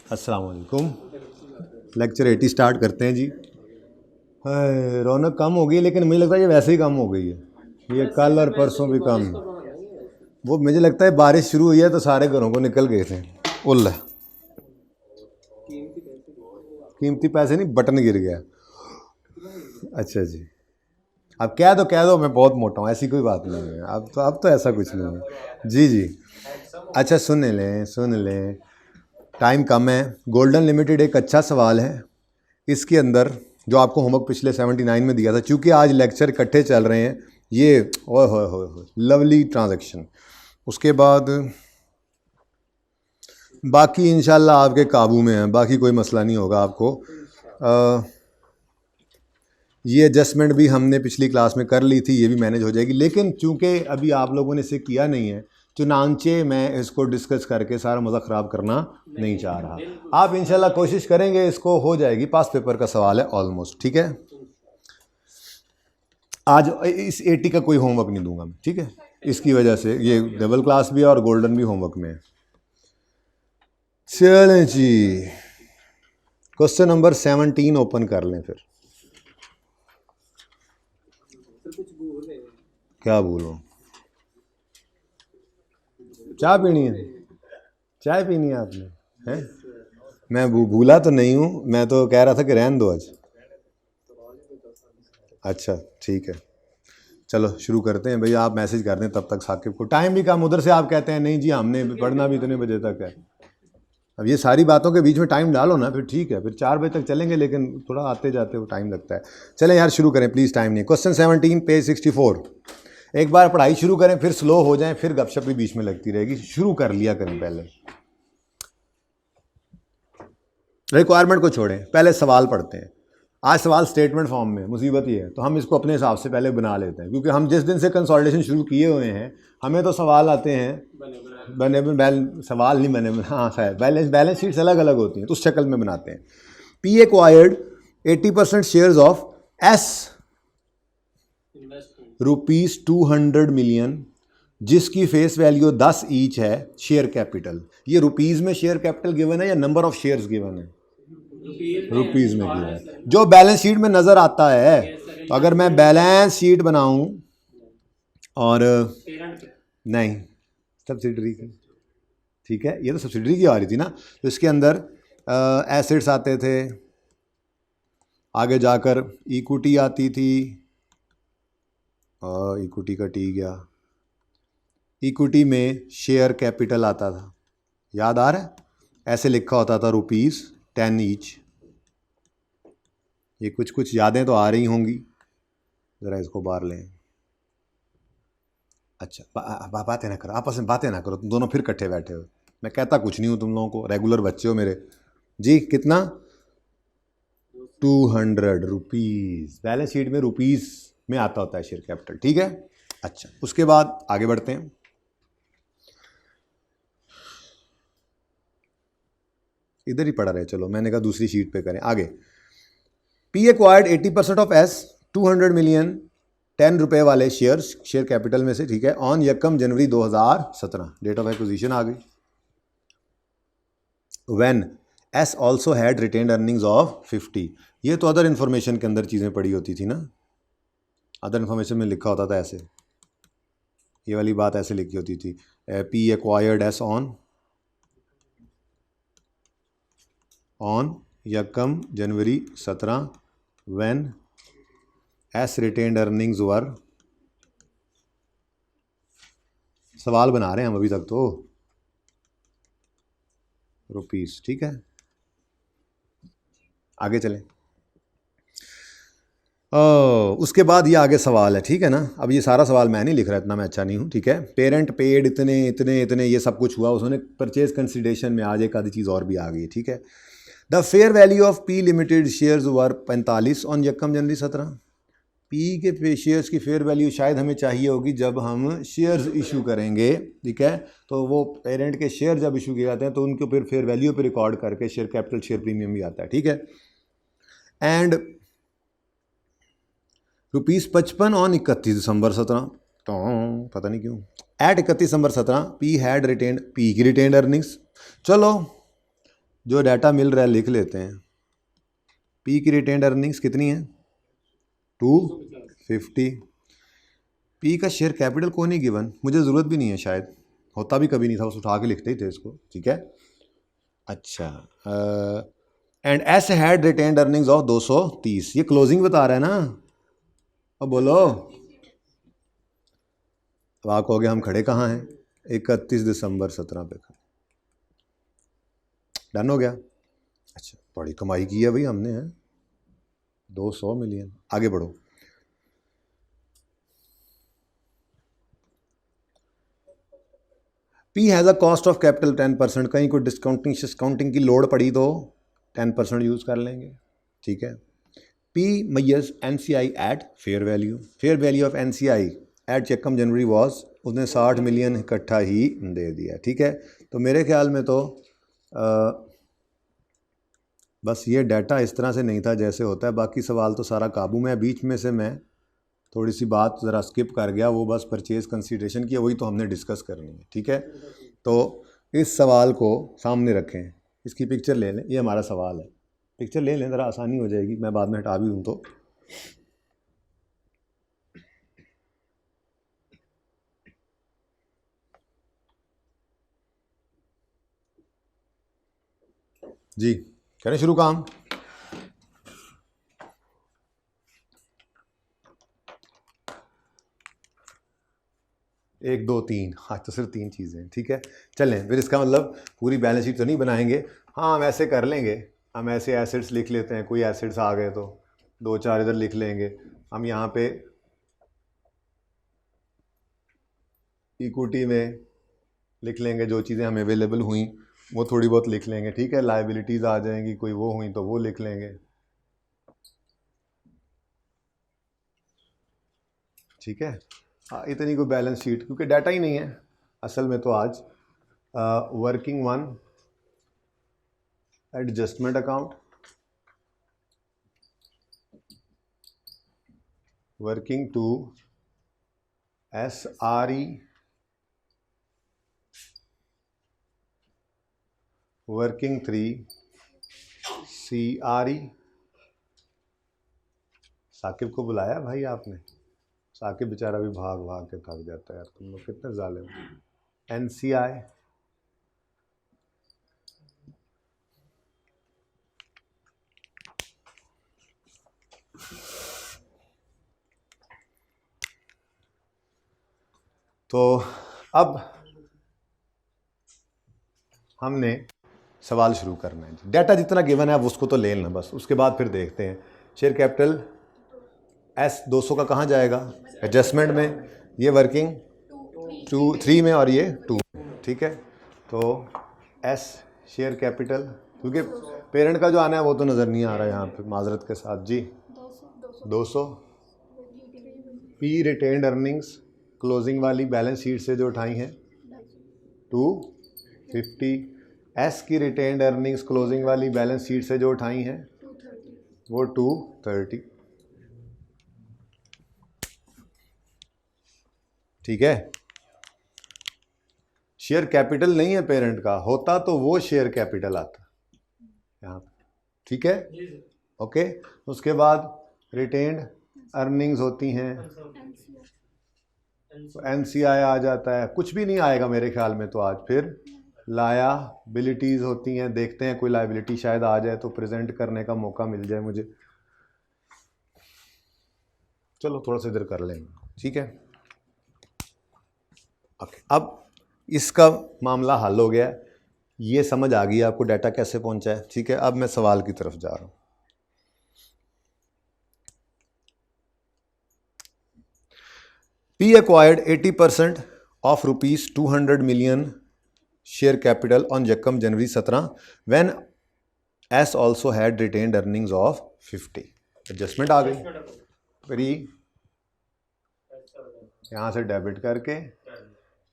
अस्सलाम वालेकुम। Lecture 80 start करते हैं जी। रौनक कम हो गई, लेकिन मुझे लगता है ये वैसे ही कम हो गई है। ये कल और परसों भी कम। वो मुझे लगता है बारिश शुरू हुई है तो सारे घरों को निकल गए थे। उल्ला कीमती पैसे नहीं, बटन गिर गया। अच्छा जी, अब कह दो मैं बहुत मोटा हूँ, ऐसी कोई बात नहीं है। अब तो ऐसा कुछ नहीं है जी जी। अच्छा सुन लें, टाइम कम है। गोल्डन लिमिटेड एक अच्छा सवाल है। इसके अंदर जो आपको होमवर्क पिछले 79 में दिया था, चूँकि आज लेक्चर इकट्ठे चल रहे हैं, ये ओए होए होए होए लवली ट्रांजैक्शन। उसके बाद बाकी इंशाल्लाह आपके काबू में है, बाकी कोई मसला नहीं होगा आपको। ये एडजस्टमेंट भी हमने पिछली क्लास में कर ली थी, ये भी मैनेज हो जाएगी। लेकिन चूंकि अभी आप लोगों ने इसे किया नहीं है, चुनांचे मैं इसको डिस्कस करके सारा मज़ा ख़राब करना नहीं चाह रहा। आप इंशाल्लाह कोशिश करेंगे, इसको हो जाएगी। पास पेपर का सवाल है ऑलमोस्ट, ठीक है। आज इस 80 का कोई होमवर्क नहीं दूंगा मैं, ठीक है। इसकी वजह से ये डबल क्लास भी है और गोल्डन भी होमवर्क में है। चलें जी, क्वेश्चन नंबर 17 ओपन कर लें। फिर क्या बोलो, चाय पीनी है? चाय पीनी है आपने? हैं? मैं भूला तो नहीं हूँ, मैं तो कह रहा था कि रहने दो आज। अच्छा ठीक है, चलो शुरू करते हैं। भैया आप मैसेज कर दें तब तक साकिब को। टाइम भी कम, उधर से आप कहते हैं नहीं जी हमने पढ़ना भी इतने बजे तक है। अब ये सारी बातों के बीच में टाइम डालो ना, फिर ठीक है। फिर 4 बजे तक चलेंगे, लेकिन थोड़ा आते जाते वो टाइम लगता है। चलें यार शुरू करें प्लीज़, टाइम नहीं। Question 17 page 64। एक बार पढ़ाई शुरू करें, फिर स्लो हो जाएं, फिर गपशप भी बीच में लगती रहेगी। शुरू कर लिया करें पहले, रिक्वायरमेंट को छोड़ें, पहले सवाल पढ़ते हैं। आज सवाल स्टेटमेंट फॉर्म में, मुसीबत ये है तो हम इसको अपने हिसाब से पहले बना लेते हैं, क्योंकि हम जिस दिन से कंसोलिडेशन शुरू किए हुए हैं हमें तो सवाल आते हैं बने सवाल नहीं बने, हाँ शायद बैलेंस शीट्स अलग अलग होती हैं तो उस शक्ल में बनाते हैं। P acquired 80% shares of S ₹200 million, जिसकी फेस वैल्यू 10 ईच है। शेयर कैपिटल, ये रुपीज़ में शेयर कैपिटल गिवन है या नंबर ऑफ शेयर्स गिवन है? रुपीज़ में गिवन है, जो बैलेंस शीट में नज़र आता है। तो अगर मैं बैलेंस शीट बनाऊं और नहीं सब्सिडरी की, ठीक है, ये तो सब्सिडरी की आ रही थी ना, तो इसके अंदर एसेट्स आते थे, आगे जाकर इक्विटी आती थी, इक्विटी का टी गया, इक्विटी में शेयर कैपिटल आता था, याद आ रहा है? ऐसे लिखा होता था ₹10 ईच। ये कुछ यादें तो आ रही होंगी, ज़रा इसको बाहर लें। अच्छा बातें ना करो, आपस में बातें ना करो, तुम दोनों फिर इकट्ठे बैठे हो। मैं कहता कुछ नहीं हूँ तुम लोगों को, रेगुलर बच्चे हो मेरे जी। कितना? 200 रुपीज़। बैलेंस शीट में रुपीज़ में आता होता है शेयर कैपिटल, ठीक है। अच्छा, उसके बाद आगे बढ़ते हैं। इधर ही पढ़ा रहे, चलो मैंने कहा दूसरी शीट पे करें आगे। P acquired 80% of S 200 million 10 रुपये वाले शेयर्स, शेयर कैपिटल में से, ठीक है, on 1 January 2017। Date of acquisition आ गई। When S also had retained earnings of 50। ये तो अदर इन्फॉर्मेशन के अंदर चीज़ें पड़ी होती थी ना, अदर इन्फॉर्मेशन में लिखा होता था ऐसे, ये वाली बात ऐसे लिखी होती थी, P acquired S on 1 January 17 when S retained earnings were. सवाल बना रहे हैं हम अभी तक तो, रुपीज़, ठीक है। आगे चलें। उसके बाद ये आगे सवाल है, ठीक है ना। अब ये सारा सवाल मैं नहीं लिख रहा, इतना मैं अच्छा नहीं हूँ, ठीक है। पेरेंट पेड इतने इतने इतने ये सब कुछ हुआ, उसने परचेज कंसिडरेशन में आज एक आधी चीज़ और भी आ गई, ठीक है। The fair value of P limited shares were 45 on 1 January 17। P के शेयर्स की फेयर वैल्यू शायद हमें चाहिए होगी जब हम शेयर्स इशू करेंगे, ठीक है। तो वो पेरेंट के शेयर जब इशू किए जाते हैं तो उनको फिर फेयर वैल्यू पे रिकॉर्ड करके शेयर कैपिटल, शेयर प्रीमियम भी आता है, ठीक है। एंड ₹55 ऑन 31 दिसंबर 17, तो पता नहीं क्यों at 31 December 17 P had retained, P की रिटेन्ड अर्निंग्स। चलो जो डाटा मिल रहा है लिख लेते हैं। पी की रिटेन्ड अर्निंग्स कितनी है? 250। पी का शेयर कैपिटल को नहीं गिवन, मुझे ज़रूरत भी नहीं है, शायद होता भी कभी नहीं था, बस उठा के लिखते ही थे इसको, ठीक है। अच्छा, and S had retained earnings of 230, ये क्लोजिंग बता रहा है ना। अब बोलो, तो आप कहोगे हम खड़े कहाँ हैं? 31 दिसंबर 17 पे खड़े। डन हो गया। अच्छा, बड़ी कमाई की है भाई हमने, है 200 मिलियन। आगे बढ़ो। P has a cost of capital 10%, कहीं कोई डिस्काउंटिंग की लोड पड़ी तो 10% यूज़ कर लेंगे, ठीक है। P measures NCI at fair value of NCI at चेकम जनवरी वॉज, उसने 60 मिलियन इकट्ठा ही दे दिया, ठीक है। तो मेरे ख्याल में तो बस ये डाटा इस तरह से नहीं था जैसे होता है, बाकी सवाल तो सारा काबू में है। बीच में से मैं थोड़ी सी बात ज़रा स्किप कर गया, वो बस परचेज़ कंसीडरेशन की, वही तो हमने डिस्कस करनी है, ठीक है। तो इस सवाल को सामने रखें, इसकी पिक्चर ले लें, ये हमारा सवाल है, पिक्चर ले लें, ज़रा आसानी हो जाएगी, मैं बाद में हटा भी दूँ तो। जी करें शुरू काम। एक दो तीन, आज तो सिर्फ 3 चीज़ें, ठीक है। चलें फिर, इसका मतलब पूरी बैलेंस शीट तो नहीं बनाएंगे, हाँ हम ऐसे कर लेंगे, हम ऐसे एसेट्स लिख लेते हैं, कोई एसेट्स आ गए तो 2-4 इधर लिख लेंगे, हम यहाँ पे इक्विटी में लिख लेंगे, जो चीज़ें हमें अवेलेबल हुई वो थोड़ी बहुत लिख लेंगे, ठीक है। लाइबिलिटीज़ आ जाएंगी, कोई वो हुई तो वो लिख लेंगे, ठीक है। इतनी कोई बैलेंस शीट, क्योंकि डाटा ही नहीं है असल में तो आज। Working 1 adjustment account, working 2 SRE, working 3 CRE। Saqib को बुलाया भाई आपने? साकिब बेचारा भी भाग भाग के थक जाता है यार, तुम लोग कितने जालिम। NCI, तो अब हमने सवाल शुरू करना है। डाटा जितना गिवन है अब उसको तो ले लेना बस, उसके बाद फिर देखते हैं। शेयर कैपिटल S 200 का कहाँ जाएगा? एडजस्टमेंट में। ये वर्किंग 3 में और ये 2 में, ठीक है। तो S शेयर कैपिटल, क्योंकि पेरेंट का जो आना है वो तो नज़र नहीं आ रहा है यहाँ पे, माजरत के साथ जी। 200 पी रिटेन्ड अर्निंग्स क्लोजिंग वाली बैलेंस शीट से जो उठाई हैं 250। एस की रिटेन्ड अर्निंग्स क्लोजिंग वाली बैलेंस शीट से जो उठाई हैं वो 230, ठीक है। शेयर कैपिटल नहीं है पेरेंट का, होता तो वो शेयर कैपिटल आता यहाँ पे, ठीक है, ओके। उसके बाद रिटेन्ड अर्निंग्स होती हैं, NCI आ जाता है, कुछ भी नहीं आएगा मेरे ख्याल में तो आज। फिर लायबिलिटीज़ होती हैं, देखते हैं कोई लायबिलिटी शायद आ जाए तो प्रेजेंट करने का मौका मिल जाए मुझे। चलो थोड़ा सा इधर कर लेंगे, ठीक है, ओके। अब इसका मामला हल हो गया, ये समझ आ गई आपको डाटा कैसे पहुंचा है, ठीक है। अब मैं सवाल की तरफ जा रहा हूं। P acquired 80% of ₹200 million share capital on Jackum January 17 when S also had retained earnings of 50। Adjustment आ गई, फिर यहाँ से डेबिट करके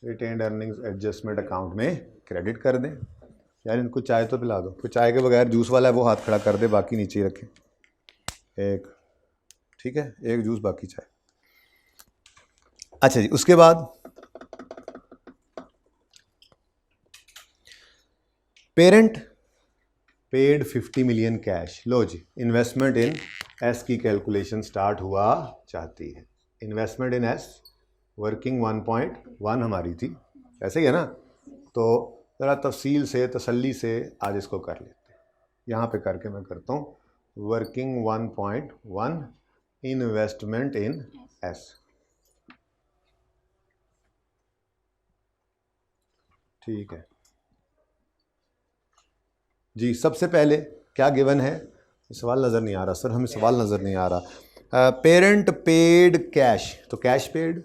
रिटेन्ड अर्निंग्स एडजस्टमेंट अकाउंट में क्रेडिट कर दें। यार इनको चाय तो पिला दो, कोई चाय के बगैर जूस वाला है वो हाथ खड़ा कर दे, बाकी नीचे ही रखें। एक, ठीक है, एक जूस बाकी चाय। अच्छा जी, उसके बाद पेरेंट पेड 50 मिलियन कैश। लो जी, इन्वेस्टमेंट इन एस की कैलकुलेशन स्टार्ट हुआ चाहती है। इन्वेस्टमेंट इन एस वर्किंग 1.1 हमारी थी, ऐसे ही है ना। तो ज़रा तफसील से तसल्ली से आज इसको कर लेते हैं। यहाँ पे करके मैं करता हूँ वर्किंग 1.1 इन्वेस्टमेंट इन एस। ठीक है जी, सबसे पहले क्या गिवन है? सवाल नज़र नहीं आ रहा सर, हमें सवाल नज़र नहीं आ रहा। पेरेंट पेड कैश, तो कैश पेड,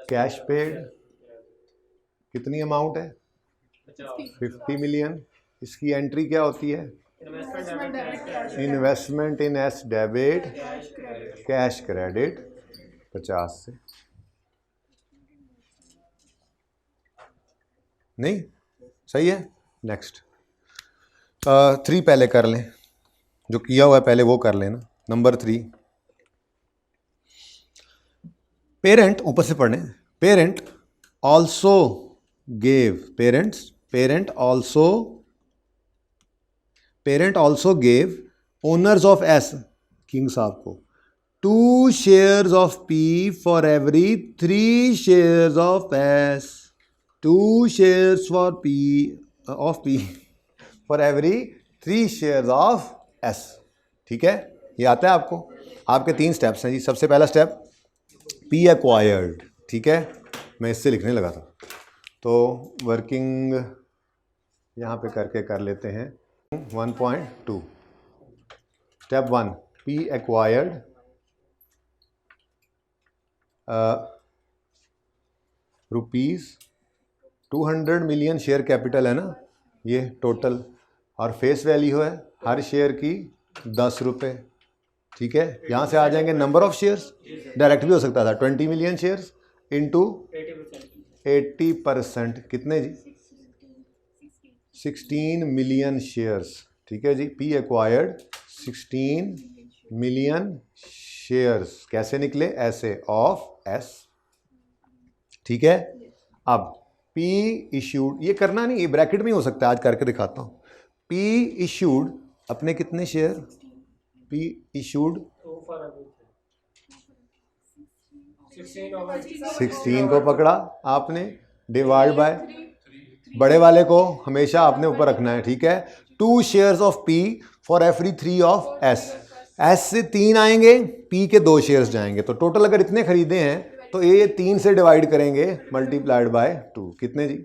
कैश पेड कितनी अमाउंट है? 50 मिलियन। इसकी एंट्री क्या होती है? Investment in S debit, cash credit 50 से। नहीं सही है। नेक्स्ट 3 पहले कर लें, जो किया हुआ है पहले वो कर लेना। नंबर 3, पेरेंट, ऊपर से पढ़ने, parent also gave, parent also gave owners of S, king साहब को 2 shares of P for every 3 shares of S. 2 shares for P of P for every 3 shares of S. ठीक है, ये आता है आपको। आपके 3 स्टेप्स हैं जी। सबसे पहला स्टेप पी एक्वायर्ड, ठीक है, मैं इससे लिखने लगा था, तो वर्किंग यहाँ पे करके कर लेते हैं 1.2। Step 1, P acquired rupees 200 million share capital है ना ये टोटल, और फेस वैल्यू है हर शेयर की 10 रुपये। ठीक है, यहाँ से आ जाएंगे नंबर ऑफ शेयर्स, डायरेक्ट भी हो सकता था 20 मिलियन शेयर्स इंटू 80%, कितने जी? 16 मिलियन शेयर्स। ठीक है जी, पी एक्वायर्ड 16 मिलियन शेयर्स, कैसे निकले? ऐसे, ऑफ एस। ठीक है, अब पी इशूड, ये करना नहीं, ये ब्रैकेट में हो सकता है, आज करके दिखाता हूँ। पी इशूड अपने कितने शेयर? पी इशूड 16 को पकड़ा आपने, डिवाइड बाय बड़े वाले को हमेशा आपने ऊपर रखना है। ठीक है, 2 shares of P for every 3 of S. S से 3 आएंगे, पी के 2 शेयर्स जाएंगे, तो टोटल अगर इतने खरीदे हैं तो ये 3 से डिवाइड करेंगे मल्टीप्लाइड बाय 2, कितने जी?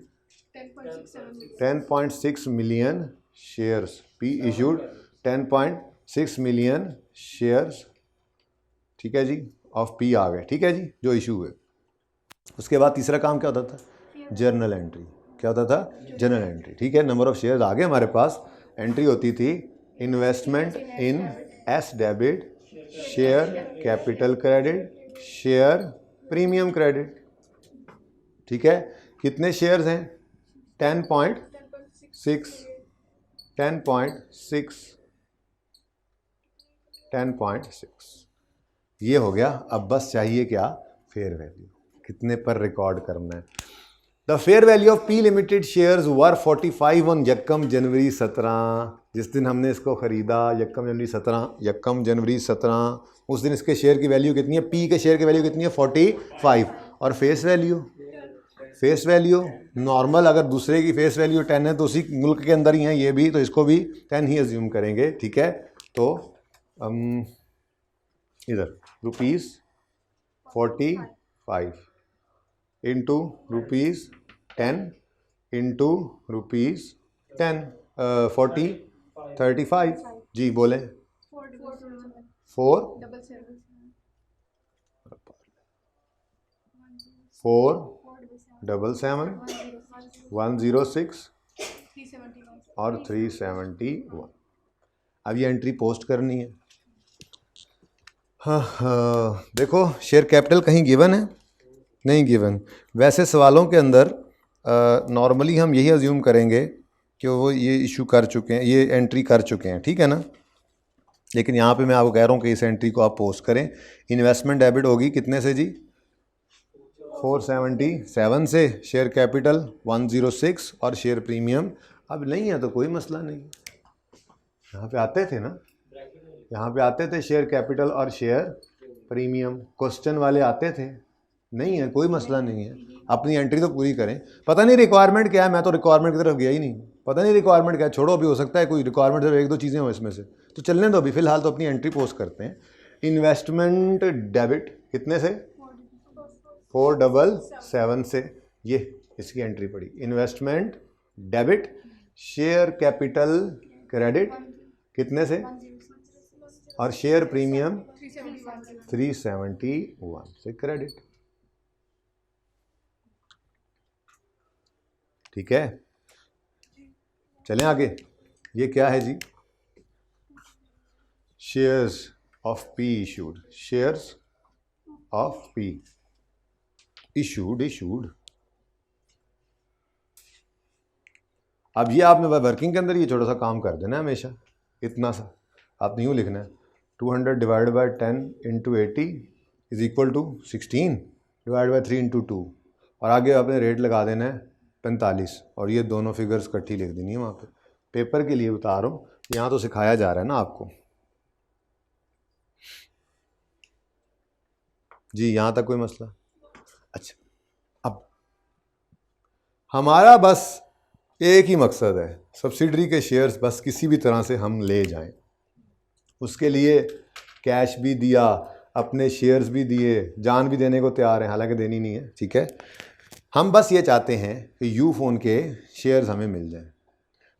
10.6 million shares. P issued 10.6 million shares. ठीक है जी, ऑफ पी आ गए। ठीक है जी, जो इशू हुए। उसके बाद तीसरा काम क्या होता था? Journal entry. क्या होता था? Journal entry. ठीक है, नंबर ऑफ शेयर्स आ गए हमारे पास। एंट्री होती थी investment in S debit, share capital credit, share premium credit. ठीक है, कितने शेयर्स हैं? 10.6 ये हो गया। अब बस चाहिए क्या? फेयर वैल्यू, कितने पर रिकॉर्ड करना है। The fair value of P limited shares were 45 on यक्कम जनवरी 17। जिस दिन हमने इसको ख़रीदा, यक्कम जनवरी 17, उस दिन इसके शेयर की वैल्यू कितनी है? पी के शेयर की वैल्यू कितनी है? 45। और फेस वैल्यू नॉर्मल, अगर दूसरे की फेस वैल्यू 10 है तो उसी मुल्क के अंदर ही है ये भी, तो इसको भी 10 ही अज्यूम करेंगे। ठीक है, तो इधर ₹45 इंटू ₹10 इंटू ₹10 40 35 जी, बोलें 477 और 371। अब ये एंट्री पोस्ट करनी है। हाँ, देखो शेयर कैपिटल कहीं गिवन है? नहीं गिवन। वैसे सवालों के अंदर नॉर्मली हम यही अज्यूम करेंगे कि वो ये इशू कर चुके हैं, ये एंट्री कर चुके हैं। ठीक है ना, लेकिन यहाँ पे मैं आपको कह रहा हूँ कि इस एंट्री को आप पोस्ट करें। इन्वेस्टमेंट डेबिट होगी कितने से जी? 477 से, शेयर कैपिटल 106 और शेयर प्रीमियम अब नहीं है तो कोई मसला नहीं, यहाँ पे आते थे ना, यहाँ पे आते थे शेयर कैपिटल और शेयर प्रीमियम, क्वेश्चन वाले आते थे, नहीं है कोई मसला नहीं है, अपनी एंट्री तो पूरी करें। पता नहीं रिक्वायरमेंट क्या है, मैं तो रिक्वायरमेंट की तरफ गया ही नहीं, पता नहीं रिक्वायरमेंट क्या है, छोड़ो, अभी हो सकता है कोई रिक्वायरमेंट सिर्फ एक दो चीज़ें हो इसमें से, तो चलने दो अभी, फिलहाल तो अपनी एंट्री पोस्ट करते हैं। इन्वेस्टमेंट डेबिट कितने से, 477 से, ये इसकी एंट्री पड़ी। Investment debit, share capital credit कितने से, और शेयर प्रीमियम 371 से क्रेडिट। ठीक है, चलें आगे। ये क्या है जी, shares of P issued, shares of P issued. अब ये आपने वर्किंग के अंदर ये छोटा सा काम कर देना हमेशा, इतना सा आपने यूँ लिखना है, 200 divide by 10 into 80 is equal to 16 divide by 3 into 2, और आगे आपने रेट लगा देना है 45, और ये दोनों फिगर्स इकट्ठी लिख देनी है वहाँ पे। पेपर के लिए बता रहा हूँ, यहाँ तो सिखाया जा रहा है ना आपको जी, यहाँ तक कोई मसला। अच्छा, अब हमारा बस एक ही मकसद है, सब्सिडरी के शेयर्स बस किसी भी तरह से हम ले जाएं, उसके लिए कैश भी दिया, अपने शेयर्स भी दिए, जान भी देने को तैयार हैं, हालांकि देनी नहीं है, ठीक है। हम बस ये चाहते हैं कि यू फोन के शेयर्स हमें मिल जाएं,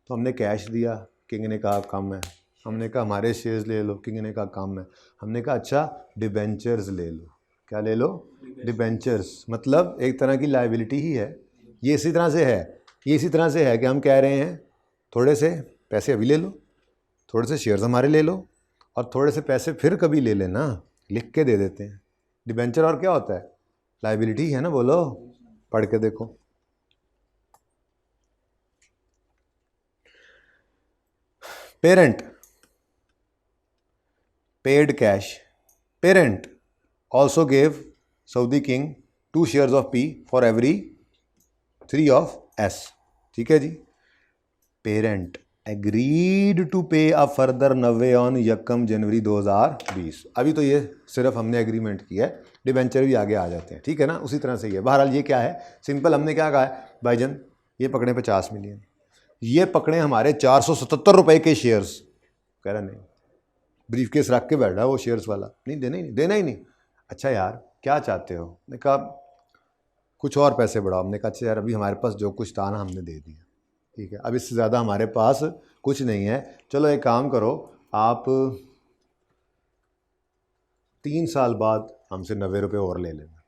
तो हमने कैश दिया, किंग ने कहा कम है, हमने कहा हमारे शेयर्स ले लो, किंग ने कहा कम है, हमने कहा अच्छा डिबेंचर्स ले लो। क्या ले लो, डिबेंचर्स, मतलब एक तरह की लायबिलिटी ही है। ये इसी तरह से है, ये इसी तरह से है कि हम कह रहे हैं थोड़े से पैसे अभी ले लो, थोड़े से शेयर्स हमारे ले लो, और थोड़े से पैसे फिर कभी ले लेना, लिख के दे देते हैं। डिबेंचर और क्या होता है, लायबिलिटी है ना, बोलो, पढ़ के देखो। Parent paid cash, parent also gave Saudi king 2 shares of P for every 3 of S, ठीक है जी। पेरेंट एग्रीड टू पे अ फर्दर 90 ऑन 1 जनवरी 2020। अभी तो ये सिर्फ हमने एग्रीमेंट किया है, डिबेंचर भी आगे आ जाते हैं, ठीक है ना, उसी तरह से ही है। बहरहाल ये क्या है, सिंपल हमने क्या कहा है, भाईजान ये पकड़े 50 मिलियन, ये पकड़े हमारे 477 रुपए के शेयर्स। कह रहा नहीं, ब्रीफ केस रख के बैठा वो शेयर्स वाला, नहीं देना ही नहीं, देना ही नहीं। अच्छा यार क्या चाहते हो, मैंने कहा कुछ और पैसे बढ़ाओ। हमने कहा अच्छा यार अभी हमारे पास जो कुछ था ना हमने दे दिया, ठीक है, अब इससे ज़्यादा हमारे पास कुछ नहीं है, चलो एक काम करो, आप 3 साल बाद हमसे 90 रुपये और ले लेना।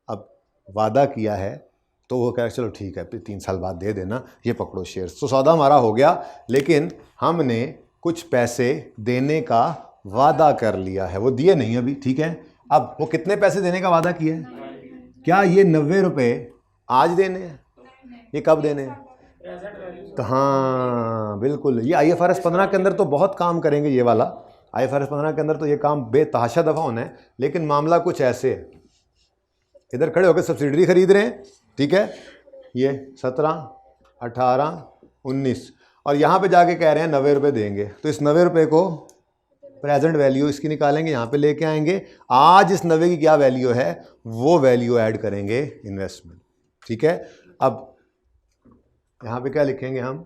अब वादा किया है तो वो कह चलो ठीक है, फिर 3 साल बाद दे देना, ये पकड़ो शेयर्स। तो सौदा हमारा हो गया, लेकिन हमने कुछ पैसे देने का वादा कर लिया है, वो दिए नहीं अभी, ठीक है। अब वो कितने पैसे देने का वादा किया है, क्या ये 90 रुपये आज देने हैं, ये कब देने हैं, तो हाँ बिल्कुल, ये IFRS 15 के अंदर तो बहुत काम करेंगे, ये वाला IFRS 15 के अंदर तो ये काम बेतहाशा दफ़ा होना है। लेकिन मामला कुछ ऐसे है, इधर खड़े होकर सब्सिडरी खरीद रहे हैं, ठीक है, ये 17, 18, 19, और यहाँ पे जाके कह रहे हैं 90 रुपये देंगे, तो इस 90 रुपये को प्रेजेंट वैल्यू इसकी निकालेंगे, यहाँ पे लेके आएंगे, आज इस 90 की क्या वैल्यू है वो वैल्यू ऐड करेंगे इन्वेस्टमेंट, ठीक है। अब यहाँ पे क्या लिखेंगे हम,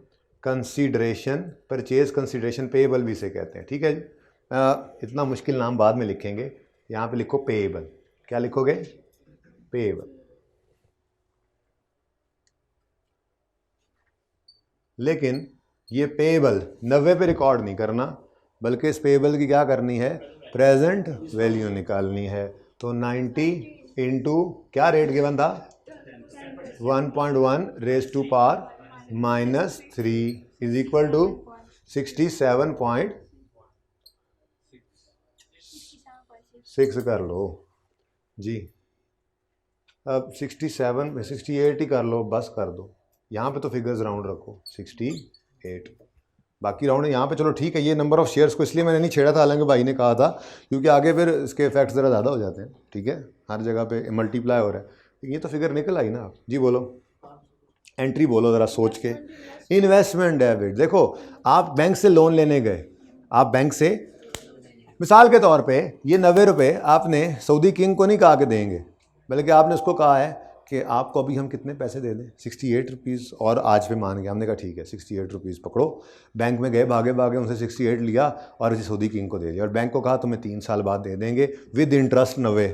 कंसीडरेशन, परचेज कंसीडरेशन, पेएबल भी इसे कहते हैं, ठीक है जी। इतना मुश्किल नाम बाद में लिखेंगे, यहाँ पे लिखो पेएबल। क्या लिखोगे, पेएबल। लेकिन ये पेएबल 90 पे रिकॉर्ड नहीं करना, बल्कि इस पेएबल की क्या करनी है, प्रेजेंट वैल्यू निकालनी है। तो 90 इंटू क्या रेट गिवन था, 1.1 raise to power -3 is equal to 67.6 कर लो जी। अब 67 68 ही कर लो, बस कर दो, यहाँ पे तो फिगर्स राउंड रखो, 68, बाकी राउंड यहाँ पे चलो ठीक है। ये नंबर ऑफ शेयर्स को इसलिए मैंने नहीं छेड़ा था, हालांकि भाई ने कहा था, क्योंकि आगे फिर इसके इफेक्ट्स ज़रा ज़्यादा हो जाते हैं, ठीक है, हर जगह पे मल्टीप्लाई हो रहा है। ये तो फिगर निकल आई ना आप जी, बोलो एंट्री बोलो ज़रा सोच के, इन्वेस्टमेंट डेबिट। देखो आप बैंक से लोन लेने गए, आप बैंक से मिसाल के तौर पे ये 90 रुपये आपने सऊदी किंग को नहीं कहा कि देंगे, बल्कि आपने उसको कहा है कि आपको अभी हम कितने पैसे दे दें, 68 रुपीज़, और आज पे मान गया। हमने कहा ठीक है 68 रुपीज़ पकड़ो। बैंक में गए, भागे भागे उनसे 68 लिया और इसे सऊदी किंग को दे दिया, और बैंक को कहा तुम्हें 3 साल बाद दे देंगे, विद इंटरेस्ट 90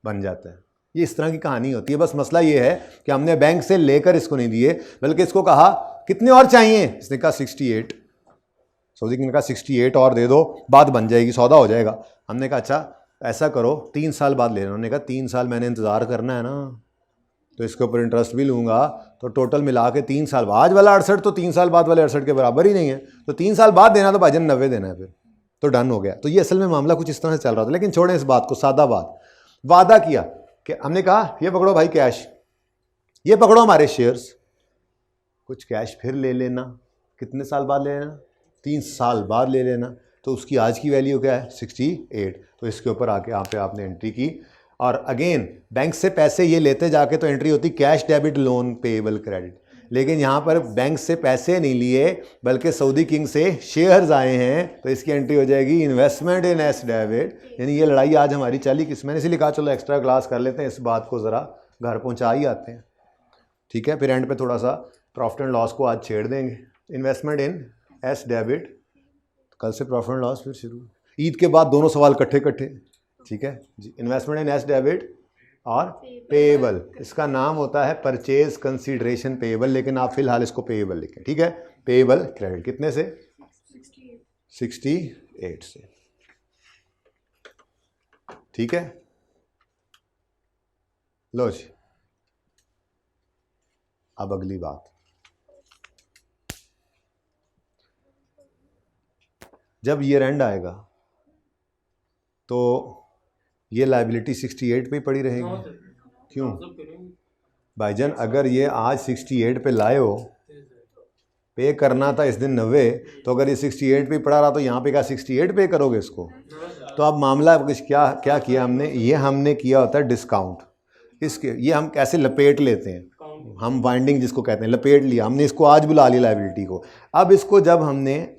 बन जाता है। ये इस तरह की कहानी होती है। बस मसला ये है कि हमने बैंक से लेकर इसको नहीं दिए, बल्कि इसको कहा कितने और चाहिए, इसने कहा 68। सऊदी किंग ने कहा 68 और दे दो, बात बन जाएगी, सौदा हो जाएगा। हमने कहा अच्छा ऐसा करो 3 साल बाद लेना। उन्होंने कहा 3 साल मैंने इंतज़ार करना है ना, तो इसके ऊपर इंटरेस्ट भी लूँगा, तो टोटल मिला के 3 साल, आज वाला 68 तो 3 साल बाद वाले 68 के बराबर ही नहीं है, तो 3 साल बाद देना, तो भाईजान 90 देना है फिर, तो डन हो गया। तो ये असल में मामला कुछ इस तरह से चल रहा था। लेकिन छोड़ें इस बात को, सादा बात। वादा किया कि हमने कहा ये पकड़ो भाई कैश, ये पकड़ो हमारे शेयर्स, कुछ कैश फिर ले लेना। कितने साल बाद ले लेना? 3 साल बाद ले लेना। तो उसकी आज की वैल्यू क्या है? 68। तो इसके ऊपर आके यहाँ पे आपने एंट्री की, और अगेन बैंक से पैसे ये लेते जाके तो एंट्री होती cash debit loan payable credit. लेकिन यहाँ पर बैंक से पैसे नहीं लिए, बल्कि सऊदी किंग से शेयर्स आए हैं, तो इसकी एंट्री हो जाएगी इन्वेस्टमेंट इन एस डेबिट। यानी ये लड़ाई आज हमारी चली किस, मैंने इसलिए कहा चलो एक्स्ट्रा क्लास कर लेते हैं, इस बात को ज़रा घर पहुँचा ही आते हैं, ठीक है। फिर एंड पे थोड़ा सा प्रॉफिट एंड लॉस को आज छेड़ देंगे। इन्वेस्टमेंट इन एस डेबिट, कल से प्रॉफिट एंड लॉस फिर शुरू, ईद के बाद दोनों सवाल इकट्ठे, ठीक है जी। इन्वेस्टमेंट इन एस डेबिट और पेएबल, इसका नाम होता है परचेज कंसीडरेशन पेएबल, लेकिन आप फिलहाल इसको पेएबल लिखें, ठीक है। पेएबल क्रेडिट कितने से? 68 से, ठीक है। लो जी, अब अगली बात, जब ईयर एंड आएगा तो ये लायबिलिटी 68 पे ही पड़ी रहेगी। क्यों भाईजान? अगर ये आज 68 पे लाए हो, पे करना था इस दिन 90, तो अगर ये 68 पे पड़ा रहा तो यहाँ पे क्या 68 पे करोगे इसको? तो अब मामला क्या क्या किया हमने, ये हमने किया होता है डिस्काउंट। इसके ये हम कैसे लपेट लेते हैं, हम वाइंडिंग जिसको कहते हैं, लपेट लिया हमने, इसको आज बुला लिया लायबिलिटी को। अब इसको जब हमने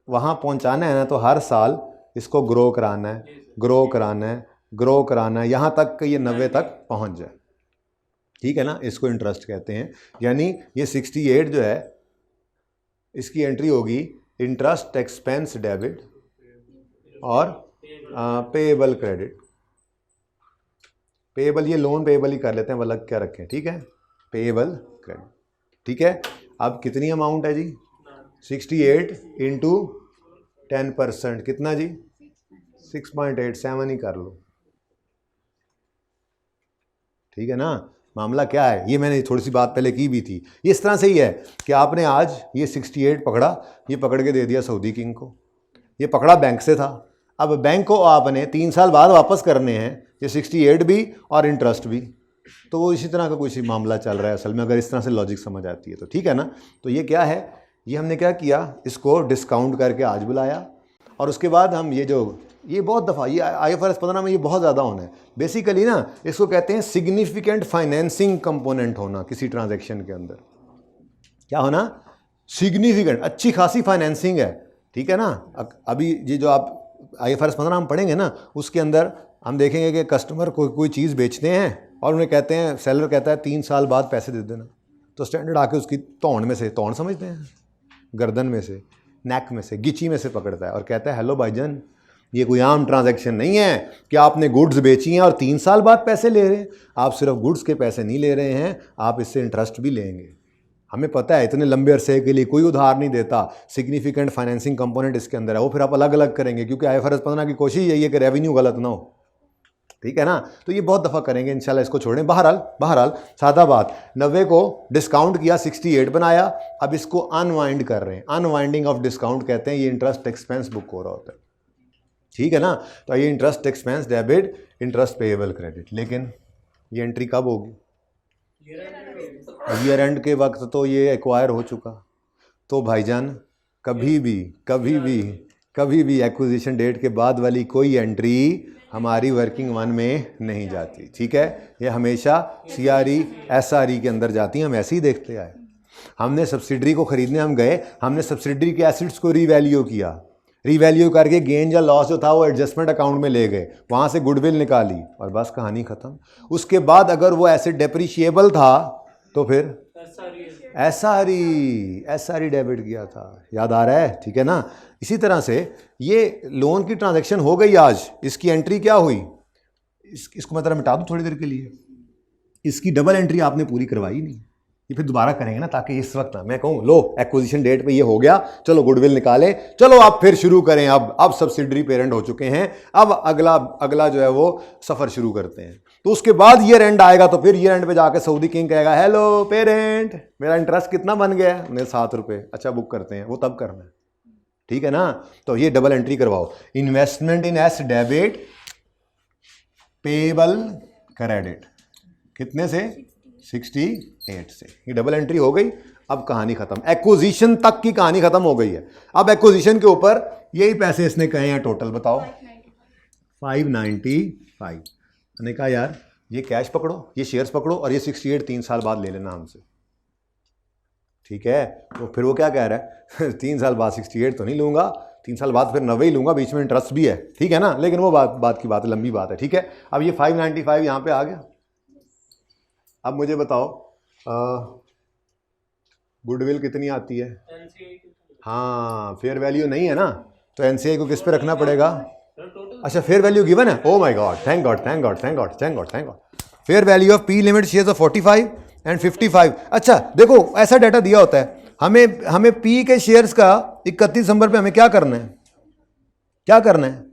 वहाँ पहुँचाना है ना, तो हर साल इसको ग्रो कराना है, ग्रो कराना है, ग्रो कराना है, यहाँ तक कि ये 90 तक पहुँच जाए, ठीक है ना। इसको इंटरेस्ट कहते हैं। यानी ये 68 जो है, इसकी एंट्री होगी इंटरेस्ट एक्सपेंस डेबिट और पेएबल क्रेडिट। पेएबल ये लोन पेएबल ही कर लेते हैं, अलग क्या रखें, ठीक है। पेएबल क्रेडिट, ठीक है। अब कितनी अमाउंट है जी? 68 इंटू 10%, कितना जी? 6.87 ही कर लो, ठीक है ना। मामला क्या है, ये मैंने थोड़ी सी बात पहले की भी थी। ये इस तरह से ही है कि आपने आज ये 68 पकड़ा, ये पकड़ के दे दिया सऊदी किंग को, ये पकड़ा बैंक से था। अब बैंक को आपने 3 साल बाद वापस करने हैं, ये 68 भी और इंटरेस्ट भी। तो वो इसी तरह का कुछ मामला चल रहा है असल में, अगर इस तरह से लॉजिक समझ आती है तो, ठीक है ना। तो ये क्या है, ये हमने क्या किया, इसको डिस्काउंट करके आज बुलाया, और उसके बाद हम ये बहुत दफ़ा ये IFRS 15 में ये बहुत ज़्यादा होना है। बेसिकली ना इसको कहते हैं सिग्निफिकेंट फाइनेंसिंग कंपोनेंट होना किसी ट्रांजैक्शन के अंदर। क्या होना? सिग्निफिकेंट, अच्छी खासी फाइनेंसिंग है, ठीक है ना। अभी ये जो आप IFRS 15 हम पढ़ेंगे ना, उसके अंदर हम देखेंगे कि कस्टमर को कोई चीज़ बेचते हैं और उन्हें कहते हैं, सेलर कहता है 3 साल बाद पैसे दे देना, तो स्टैंडर्ड आके उसकी तौण में से, तौण समझते हैं, गर्दन में से, नेक में से, गिची में से पकड़ता है और कहता है हेलो भाईजान, ये कोई आम ट्रांजैक्शन नहीं है कि आपने गुड्स बेची हैं और 3 साल बाद पैसे ले रहे हैं। आप सिर्फ गुड्स के पैसे नहीं ले रहे हैं, आप इससे इंटरेस्ट भी लेंगे। हमें पता है इतने लंबे अरसे के लिए कोई उधार नहीं देता, सिग्निफिकेंट फाइनेंसिंग कंपोनेंट इसके अंदर है, वो फिर आप अलग अलग करेंगे, क्योंकि IFRS 15 की कोशिश यही है कि रेवेन्यू गलत ना हो, ठीक है ना। तो ये बहुत दफ़ा करेंगे इंशाल्लाह, इसको छोड़ें। बहरहाल सादा बात, 90 को डिस्काउंट किया, 68 बनाया, अब इसको अनवाइंड कर रहे हैं, अनवाइंडिंग ऑफ डिस्काउंट कहते हैं। ये इंटरेस्ट एक्सपेंस बुक हो रहा होता है, ठीक है ना। तो ये interest expense debit, interest payable credit. लेकिन ये एंट्री कब होगी? ईयर एंड के वक्त तो ये एक्वायर हो चुका। तो भाईजान कभी भी एक्विजिशन डेट के बाद वाली कोई एंट्री हमारी वर्किंग वन में नहीं जाती, ठीक है। ये हमेशा CRE SRE के अंदर जाती हैं, हम ऐसे ही देखते आए। हमने सब्सिडरी को ख़रीदने हम गए, हमने सब्सिडरी के एसेट्स को रीवैल्यू किया, रीवैल्यू करके गेन या लॉस जो था वो एडजस्टमेंट अकाउंट में ले गए, वहाँ से गुडविल निकाली और बस कहानी ख़त्म। उसके बाद अगर वो एसेट डेप्रिशिएबल था तो फिर एसआरई डेबिट किया था, याद आ रहा है? ठीक है ना। इसी तरह से ये लोन की ट्रांजैक्शन हो गई आज, इसकी एंट्री क्या हुई, इसको मैं ज़रा मिटा दूँ थोड़ी देर के लिए। इसकी डबल एंट्री आपने पूरी करवाई नहीं, ये फिर दोबारा करेंगे ना, ताकि इस वक्त ना मैं कहूँ लो एक्विजिशन डेट पे ये हो गया, चलो गुडविल निकाले, चलो आप फिर शुरू करें, अब सब्सिडरी पेरेंट हो चुके हैं, अब अगला जो है वो सफ़र शुरू करते हैं। तो उसके बाद ईयर एंड आएगा, तो फिर ईयर एंड पे जाके सऊदी किंग कहेगा हेलो पेरेंट, मेरा इंटरेस्ट कितना बन गया है? मेरे 7 रुपये, अच्छा बुक करते हैं, वो तब करना है, ठीक है ना। तो ये डबल एंट्री करवाओ, investment in S debit payable credit, कितने से? 68 से। ये डबल एंट्री हो गई, अब कहानी खत्म, एक्विजिशन तक की कहानी खत्म हो गई है। अब एक्विजिशन के ऊपर यही पैसे इसने कहे हैं टोटल, बताओ 595। मैंने कहा यार ये कैश पकड़ो, ये शेयर्स पकड़ो और ये 68 3 साल बाद ले लेना हमसे, ठीक है। तो फिर वो क्या कह रहा है 3 साल बाद 68 तो नहीं लूँगा, 3 साल बाद फिर 90 ही लूँगा, बीच में इंटरेस्ट भी है, ठीक है ना। लेकिन वो बात की बात है, लंबी बात है, ठीक है। अब ये 595 यहाँ पे आ गया। अब मुझे बताओ गुडविल कितनी आती है? हाँ, फेयर वैल्यू नहीं है ना, तो एनसीआई को किस पे रखना पड़ेगा? अच्छा, फेयर वैल्यू गिवन है, oh my God, thank God thank God thank God thank God thank God. Fair value of P limited shares of 45 and 55। अच्छा देखो, ऐसा डाटा दिया होता है हमें पी के शेयर्स का 31 दिसंबर पे हमें क्या करना है, क्या करना है?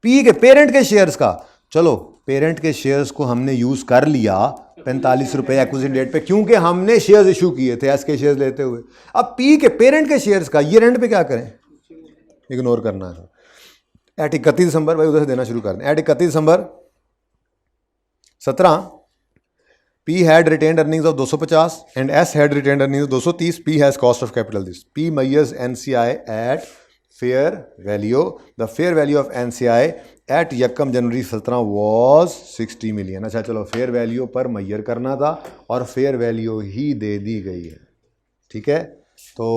पी के पेरेंट के शेयर्स का, चलो पेरेंट के शेयर्स को हमने यूज कर लिया 45 रुपए एक्विजिशन डेट पे, क्योंकि हमने शेयर्स इशू किए थे एस के शेयर्स लेते हुए। अब पी के पेरेंट के शेयर्स का ईयर एंड पे क्या करें? इग्नोर करना है। एट 31 दिसंबर, भाई उधर से देना शुरू कर दें। At 31 December 17 P had retained earnings of 250 and S had retained earnings of 230. P has cost of capital this. P measures NCI at fair value. The fair value of NCI at यकम जनवरी 17 was 60 million. अच्छा चलो, fair value पर मैयर करना था और fair value ही दे दी गई है, ठीक है। तो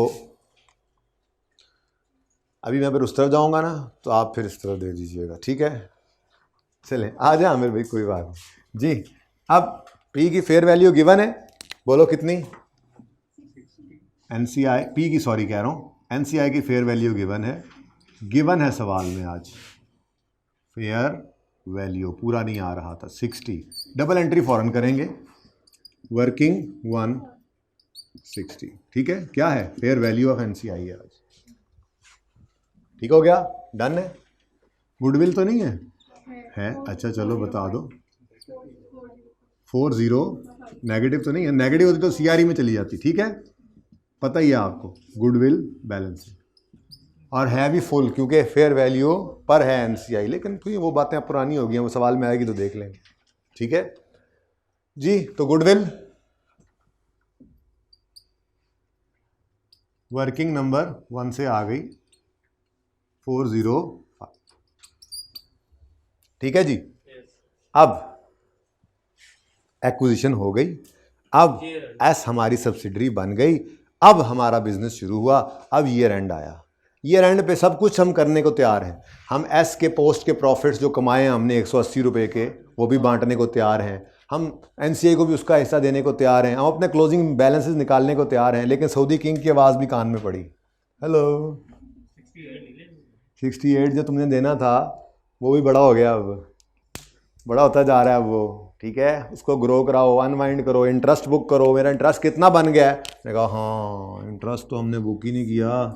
अभी मैं फिर उस तरफ जाऊँगा ना, तो आप फिर इस तरफ दे दीजिएगा, ठीक है। चलें, आ जाए आमिर भाई, कोई बात नहीं जी। अब पी की फेयर वैल्यू गिवन है, बोलो कितनी? एनसीआई पी की, सॉरी कह रहा हूँ, एनसीआई की फेयर वैल्यू गिवन है सवाल में आज। फेयर वैल्यू पूरा नहीं आ रहा था, 60। डबल एंट्री फॉरन करेंगे, वर्किंग 160, ठीक है। क्या है? फेयर वैल्यू ऑफ एनसीआई है आज, ठीक हो गया, डन है। गुडविल तो नहीं है? अच्छा चलो बता दो, 40 नेगेटिव तो नहीं है, नेगेटिव होती तो सीआरई में चली जाती, ठीक है, पता ही है आपको, गुडविल बैलेंस और है भी फुल, क्योंकि फेयर वैल्यू पर है एनसीआई। लेकिन तो वो बातें अब पुरानी हो गई हैं, वो सवाल में आएगी तो देख लेंगे, ठीक है जी। तो गुडविल वर्किंग नंबर 1 से आ गई 405, ठीक है जी। अब एक्विजिशन हो गई, अब एस हमारी सब्सिडरी बन गई, अब हमारा बिजनेस शुरू हुआ। अब ईयर एंड आया, ईयर एंड पे सब कुछ हम करने को तैयार हैं। हम एस के पोस्ट के प्रॉफिट्स जो कमाए हैं हमने 180 रुपये के, वो भी बांटने को तैयार हैं। हम एनसीआई को भी उसका हिस्सा देने को तैयार हैं। हम अपने क्लोजिंग बैलेंसेस निकालने को तैयार हैं। लेकिन सऊदी किंग की आवाज़ भी कान में पड़ी, हेलो 68 जो तुमने देना था वो भी बड़ा हो गया, अब बड़ा होता जा रहा है अब वो, ठीक है। उसको ग्रो कराओ, अनवाइंड करो, इंटरेस्ट बुक करो। मेरा इंटरेस्ट कितना बन गया है? मैंने कहा हाँ, इंटरेस्ट तो हमने बुक ही नहीं किया।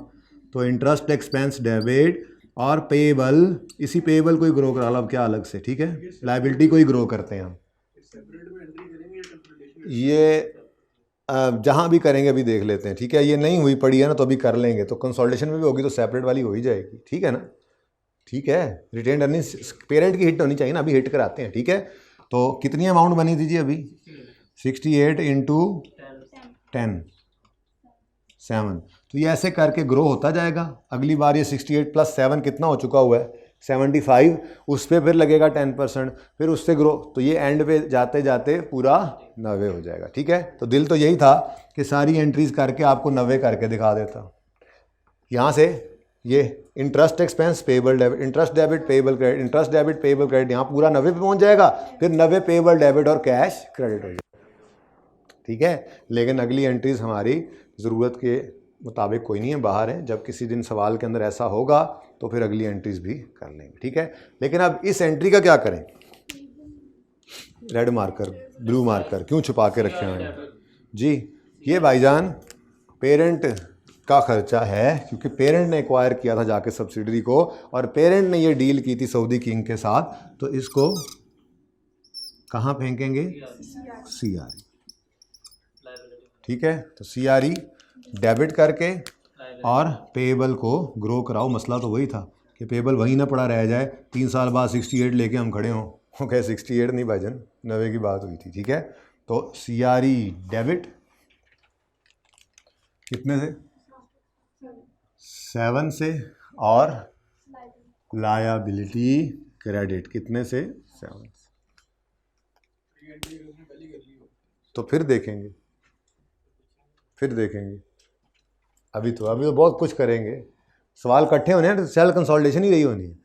तो इंटरेस्ट एक्सपेंस डेबिट और पेएबल, इसी पेएबल को ही ग्रो करा लो, अब क्या अलग से, ठीक है। लायबिलिटी को ही ग्रो करते हैं हम, ये जहाँ भी करेंगे अभी देख लेते हैं, ठीक है। ये नहीं हुई पड़ी है ना, तो अभी कर लेंगे, तो कंसोलिडेशन में भी होगी तो सेपरेट वाली हो ही जाएगी, ठीक है ना, ठीक है। रिटेन अर्निंग्स पेरेंट की हिट होनी चाहिए ना, अभी हिट कराते हैं, ठीक है। तो कितनी अमाउंट बनी थी जी अभी? 68 इंटू 10 7। तो ये ऐसे करके ग्रो होता जाएगा। अगली बार ये 68 + 7 कितना हो चुका हुआ है? 75, उस पर फिर लगेगा 10%, फिर उससे ग्रो, तो ये एंड पे जाते जाते पूरा 90 हो जाएगा। ठीक है, तो दिल तो यही था कि सारी एंट्रीज करके आपको 90 करके दिखा देता। यहाँ से ये interest expense payable debit, interest debit payable credit, interest debit payable credit, यहाँ पूरा 90 पे पहुँच जाएगा, फिर 90 पेबल डेबिट और कैश क्रेडिट हो जाएगा। ठीक है, लेकिन अगली एंट्रीज हमारी ज़रूरत के मुताबिक कोई नहीं है, बाहर है। जब किसी दिन सवाल के अंदर ऐसा होगा तो फिर अगली एंट्रीज भी कर लेंगे। ठीक है, लेकिन अब इस एंट्री का क्या करें? रेड मार्कर, ब्लू मार्कर क्यों छुपा के रखे हैं जी? ये भाईजान पेरेंट का खर्चा है, क्योंकि पेरेंट ने एक्वायर किया था जाके सब्सिडरी को, और पेरेंट ने ये डील की थी सऊदी किंग के साथ, तो इसको कहाँ फेंकेंगे? CRE। ठीक है, तो CRE डेबिट करके और पेएबल को ग्रो कराओ। मसला तो वही था कि पेएबल वहीं ना पड़ा रह जाए, 3 साल बाद 68 लेके हम खड़े हों। ओके, 68 नहीं भाईजान, 90 की बात हुई थी। ठीक है, तो CRE डेबिट कितने से? 7 से, और लायबिलिटी क्रेडिट कितने से? 7 से। तो फिर देखेंगे, अभी तो बहुत कुछ करेंगे। सवाल इकट्ठे होने हैं तो सेल कंसोलिडेशन ही रही होनी है।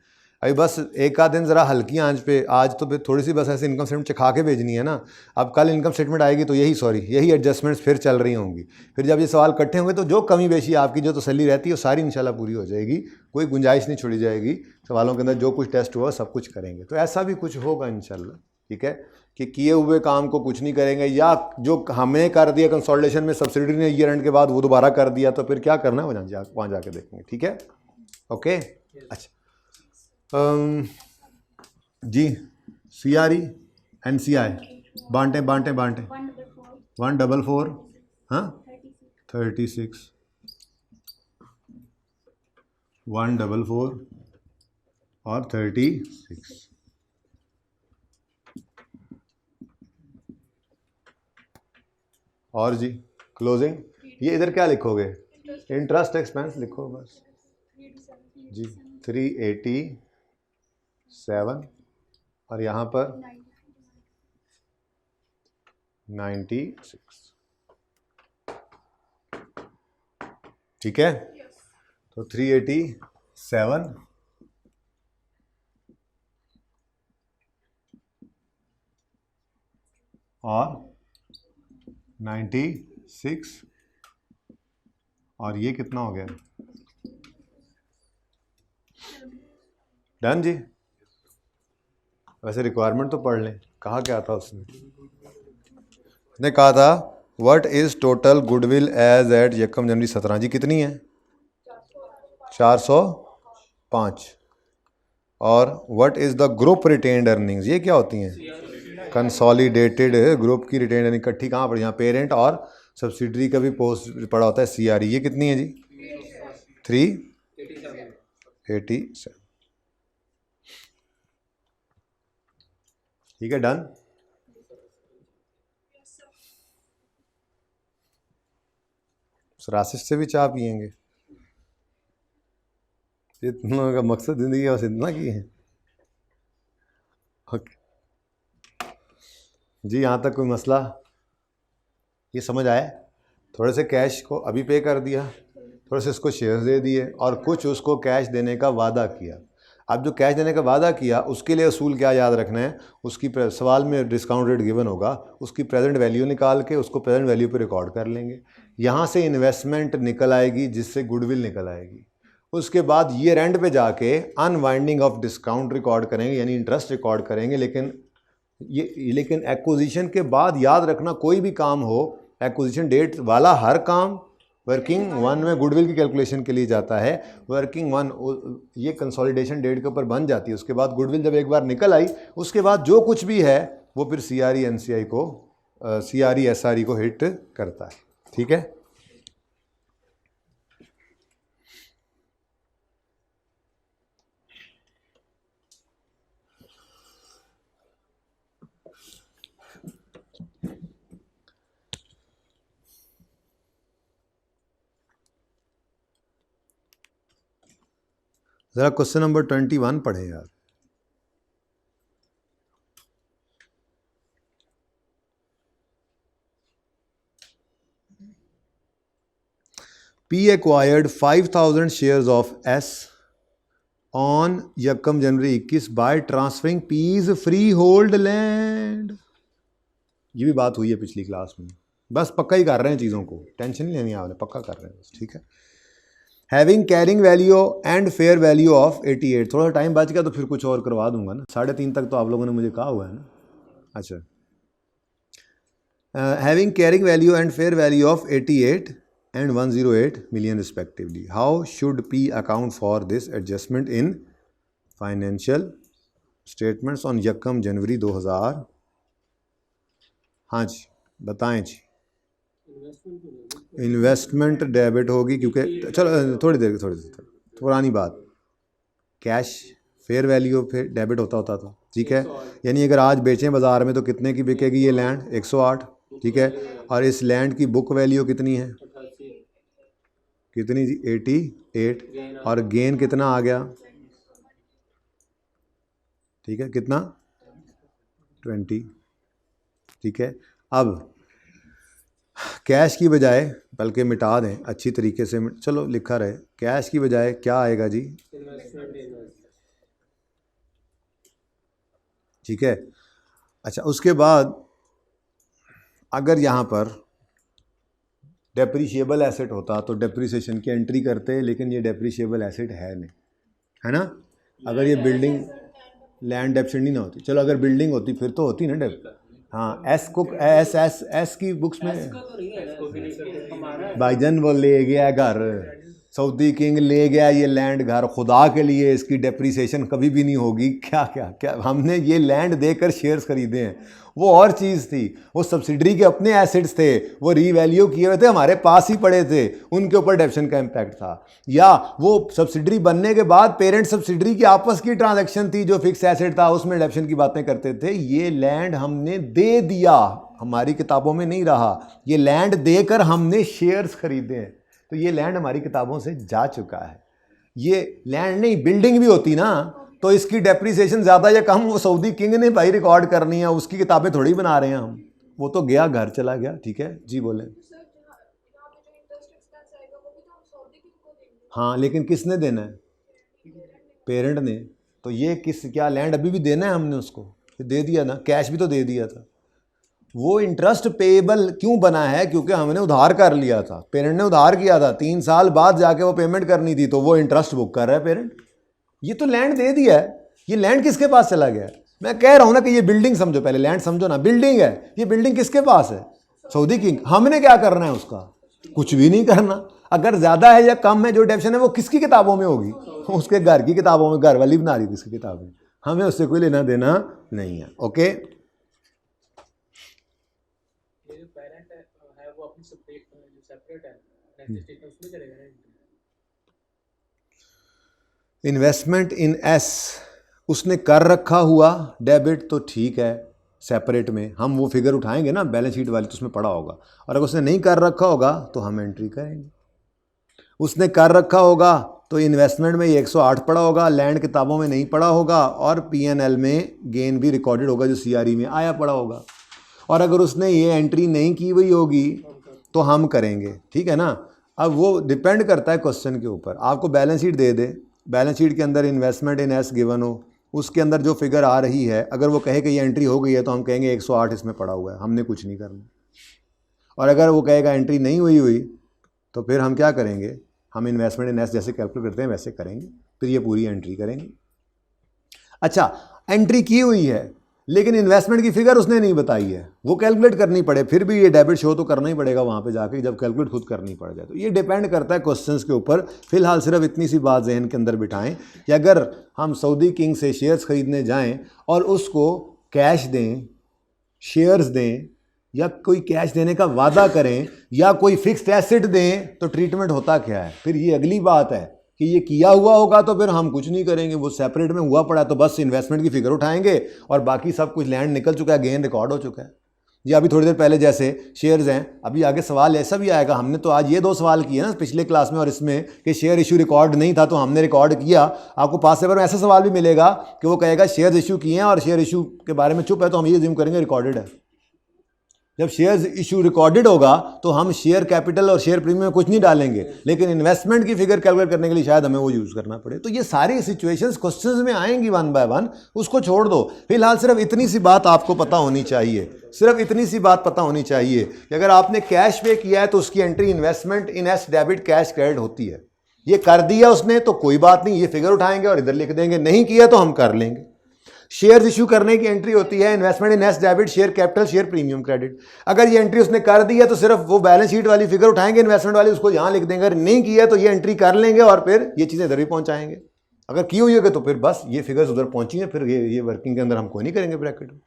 अभी बस एक आध दिन ज़रा हल्की आंच पे, आज तो फिर थोड़ी सी बस ऐसे इनकम स्टेटमेंट चखा के भेजनी है ना। अब कल इनकम स्टेटमेंट आएगी तो यही एडजस्टमेंट्स फिर चल रही होंगी। फिर जब ये सवाल इकट्ठे होंगे तो जो कमी बेशी आपकी जो तसल्ली रहती है वो सारी इंशाल्लाह पूरी हो जाएगी, कोई गुंजाइश नहीं छोड़ी जाएगी। सवालों के अंदर जो कुछ टेस्ट हुआ सब कुछ करेंगे, तो ऐसा भी कुछ होगा इंशाल्लाह। ठीक है, कि किए हुए काम को कुछ नहीं करेंगे, या जो हमें कर दिया कंसोलिडेशन में सब्सिडरी ने ईयर एंड के बाद वो दोबारा कर दिया, तो फिर क्या करना है वहाँ जाके देखेंगे। ठीक है, ओके। अच्छा जी, CRE NCI बांटे 144, हाँ 36, 144 और 36। और जी क्लोजिंग, ये इधर क्या लिखोगे? इंटरेस्ट एक्सपेंस लिखो बस जी, 387 और यहाँ पर 96। ठीक है, तो 387 और 96, और ये कितना हो गया? डन जी। वैसे रिक्वायरमेंट तो पढ़ लें, कहा क्या था उसने कहा था what is total goodwill as at 1 January 17 जी, कितनी है? 405। और what is the group retained earnings, ये क्या होती हैं? कंसोलिडेटेड ग्रुप की रिटेन्ड अर्निंग इकट्ठी कहाँ पर? यहाँ पेरेंट और सब्सिडरी का भी पोस्ट पड़ा होता है CRE, ये कितनी है जी? 387। ठीक है, डन। राशिद से भी चाय पियेंगे? इतना का मकसद जिंदगी बस इतना की है। ओके जी, यहाँ तक कोई मसला? ये समझ आया? थोड़े से कैश को अभी पे कर दिया, थोड़े से उसको शेयर्स दे दिए, और कुछ उसको कैश देने का वादा किया। अब जो कैश देने का वादा किया उसके लिए असूल क्या याद रखना है? उसकी सवाल में डिस्काउंट रेट गिवन होगा, उसकी प्रेजेंट वैल्यू निकाल के उसको प्रेजेंट वैल्यू पे रिकॉर्ड कर लेंगे। यहाँ से इन्वेस्टमेंट निकल आएगी जिससे गुडविल निकल आएगी। उसके बाद ईयर एंड पे जाके अनवाइंडिंग ऑफ डिस्काउंट रिकॉर्ड करेंगे, यानी इंटरेस्ट रिकॉर्ड करेंगे। लेकिन एक्विजिशन के बाद याद रखना, कोई भी काम हो एक्विजिशन डेट वाला, हर काम वर्किंग 1 में गुडविल की कैलकुलेशन के लिए जाता है। वर्किंग 1 ये कंसोलिडेशन डेट के ऊपर बन जाती है। उसके बाद गुडविल जब एक बार निकल आई, उसके बाद जो कुछ भी है वो फिर CRE NCI को CRE SRE को हिट करता है। ठीक है, ज़रा क्वेश्चन नंबर 21 पढ़ें यार। P acquired 5,000 shares of S on यकम जनवरी 21 by transferring P's freehold land। ये भी बात हुई है पिछली क्लास में, बस पक्का ही कर रहे हैं चीज़ों को, टेंशन नहीं लेनी आपने, पक्का कर रहे हैं बस, ठीक है। Having carrying value and fair value of 88। थोड़ा टाइम बच गया तो फिर कुछ और करवा दूंगा ना, 3:30 तक तो आप लोगों ने मुझे कहा हुआ है ना। अच्छा, having carrying value and fair value of 88 and 108 million respectively. How should P account for this adjustment in financial statements on यकम जनवरी 2000? हाँ जी बताएं जी। इन्वेस्टमेंट डेबिट होगी क्योंकि चलो थोड़ी देर पुरानी बात, कैश फेयर वैल्यू फिर डेबिट होता था, ठीक है। यानी अगर आज बेचें बाज़ार में तो कितने की बिकेगी ये लैंड? 108, ठीक है। और इस लैंड की बुक वैल्यू कितनी है? कितनी जी? 88। और गेन कितना आ गया? ठीक है, कितना? 20, ठीक है। अब कैश की बजाय, बल्कि मिटा दें अच्छी तरीके से, चलो लिखा रहे, कैश की बजाय क्या आएगा जी? ठीक है। अच्छा, उसके बाद अगर यहाँ पर डेप्रीशिएबल एसेट होता तो डेप्रीसिएशन की एंट्री करते, लेकिन ये डेप्रीशिएबल एसेट है नहीं, है ना। अगर ये बिल्डिंग लैंड डेप्रिसिएशन नहीं ना होती, चलो अगर बिल्डिंग होती फिर तो होती ना डेप। हाँ, एस की बुक्स में भाईजान वो ले गया घर, सऊदी किंग ले गया ये लैंड घर, खुदा के लिए इसकी डेप्रीसिएशन कभी भी नहीं होगी। क्या क्या क्या, हमने ये लैंड देकर शेयर्स खरीदे हैं, वो और चीज़ थी, वो सब्सिडरी के अपने एसेट्स थे, वो रीवैल्यू किए हुए थे, हमारे पास ही पड़े थे, उनके ऊपर डेप्रिसिएशन का इम्पैक्ट था। या वो सब्सिडरी बनने के बाद पेरेंट सब्सिडरी की आपस की ट्रांजैक्शन थी, जो फिक्स एसेट था उसमें डेप्रिसिएशन की बातें करते थे। ये लैंड हमने दे दिया, हमारी किताबों में नहीं रहा, ये लैंड देकर हमने शेयर्स खरीदे हैं, तो ये लैंड हमारी किताबों से जा चुका है। ये लैंड नहीं, बिल्डिंग भी होती ना तो इसकी डेप्रीसिएशन ज़्यादा या कम वो सऊदी किंग ने भाई रिकॉर्ड करनी है, उसकी किताबें थोड़ी बना रहे हैं हम, वो तो गया घर चला गया, ठीक है जी। बोले हाँ, लेकिन किसने देना है? पेरेंट ने। तो ये क्या लैंड अभी भी देना है हमने उसको? दे दिया ना, कैश भी तो दे दिया था। वो इंटरेस्ट पेएबल क्यों बना है? क्योंकि हमने उधार कर लिया था, पेरेंट ने उधार किया था, 3 साल बाद जाके वो पेमेंट करनी थी, तो वो इंटरेस्ट बुक कर रहा है पेरेंट। ये तो लैंड दे दिया है, ये लैंड किसके पास चला गया है? मैं कह रहा हूं ना कि ये बिल्डिंग समझो, पहले लैंड समझो ना, बिल्डिंग है, ये बिल्डिंग किसके पास है? Saudi king. हमने क्या करना है उसका? कुछ भी नहीं करना। अगर ज्यादा है या कम है, जो डेप्रिसिएशन है वो किसकी किताबों में होगी? उसके घर की किताबों में, घर वाली बना रही थी इसकी किताबें, हमें उससे कोई लेना देना नहीं है। ओके, इन्वेस्टमेंट इन एस उसने कर रखा हुआ डेबिट तो ठीक है, सेपरेट में हम वो फिगर उठाएंगे ना बैलेंस शीट वाली, तो उसमें पड़ा होगा। और अगर उसने नहीं कर रखा होगा तो हम एंट्री करेंगे। उसने कर रखा होगा तो इन्वेस्टमेंट में ये 108 पड़ा होगा, लैंड किताबों में नहीं पड़ा होगा, और पीएनएल में गेन भी रिकॉर्डेड होगा जो सीआरई में आया पड़ा होगा। और अगर उसने ये एंट्री नहीं की हुई होगी तो हम करेंगे, ठीक है ना। अब वो डिपेंड करता है क्वेश्चन के ऊपर, आपको बैलेंस शीट दे दे, बैलेंस शीट के अंदर इन्वेस्टमेंट इन एस गिवन हो, उसके अंदर जो फिगर आ रही है, अगर वो कहे कि ये एंट्री हो गई है तो हम कहेंगे 108 इसमें पड़ा हुआ है, हमने कुछ नहीं करना। और अगर वो कहेगा एंट्री नहीं हुई तो फिर हम क्या करेंगे? हम इन्वेस्टमेंट इन एस जैसे कैलकुलेट करते हैं वैसे करेंगे, फिर ये पूरी एंट्री करेंगे। अच्छा, एंट्री की हुई है लेकिन इन्वेस्टमेंट की फिगर उसने नहीं बताई है, वो कैलकुलेट करनी पड़े, फिर भी ये डेबिट शो तो करना ही पड़ेगा वहाँ पे जाके, जब कैलकुलेट खुद करनी पड़ जाए। तो ये डिपेंड करता है क्वेश्चंस के ऊपर। फिलहाल सिर्फ इतनी सी बात जहन के अंदर बिठाएं कि अगर हम सऊदी किंग से शेयर्स खरीदने जाएं और उसको कैश दें, शेयर्स दें, या कोई कैश देने का वादा करें, या कोई फिक्स्ड एसेट दें, तो ट्रीटमेंट होता क्या है? फिर ये अगली बात है कि ये किया हुआ होगा तो फिर हम कुछ नहीं करेंगे, वो सेपरेट में हुआ पड़ा तो बस इन्वेस्टमेंट की फिगर उठाएंगे और बाकी सब कुछ लैंड निकल चुका है, गेन रिकॉर्ड हो चुका है। ये अभी थोड़ी देर पहले जैसे शेयर्स हैं, अभी आगे सवाल ऐसा भी आएगा, हमने तो आज ये 2 सवाल किए ना पिछले क्लास में और इसमें कि शेयर इशू रिकॉर्ड नहीं था तो हमने रिकॉर्ड किया। आपको पास पेपर में ऐसा सवाल भी मिलेगा कि वो कहेगा शेयर्स इशू किए हैं और शेयर इशू के बारे में चुप है, तो हम ये अज्यूम करेंगे रिकॉर्डेड है। जब शेयर्स इशू रिकॉर्डेड होगा तो हम शेयर कैपिटल और शेयर प्रीमियम में कुछ नहीं डालेंगे, लेकिन इन्वेस्टमेंट की फिगर कैलकुलेट करने के लिए शायद हमें वो यूज़ करना पड़े। तो ये सारी सिचुएशंस क्वेश्चंस में आएंगी 1 बाय 1, उसको छोड़ दो। फिलहाल सिर्फ इतनी सी बात आपको पता होनी चाहिए, सिर्फ इतनी सी बात पता होनी चाहिए कि अगर आपने कैश पे किया है तो उसकी entry investment in S debit cash credit होती है। ये कर दिया उसने तो कोई बात नहीं, ये फिगर उठाएंगे और इधर लिख देंगे, नहीं किया तो हम कर लेंगे। शेयर्स इशू करने की एंट्री होती है investment in S debit share capital share premium credit. अगर ये एंट्री उसने कर दी है तो सिर्फ वो बैलेंस शीट वाली फिगर उठाएंगे इन्वेस्टमेंट वाली, उसको यहां लिख देंगे। अगर नहीं किया तो ये एंट्री कर लेंगे और फिर ये चीजें इधर भी पहुंचाएंगे। अगर की हुई होगी तो फिर बस ये फिगर्स उधर पहुंची है, फिर ये वर्किंग के अंदर हम कोई नहीं करेंगे ब्रैकेट में।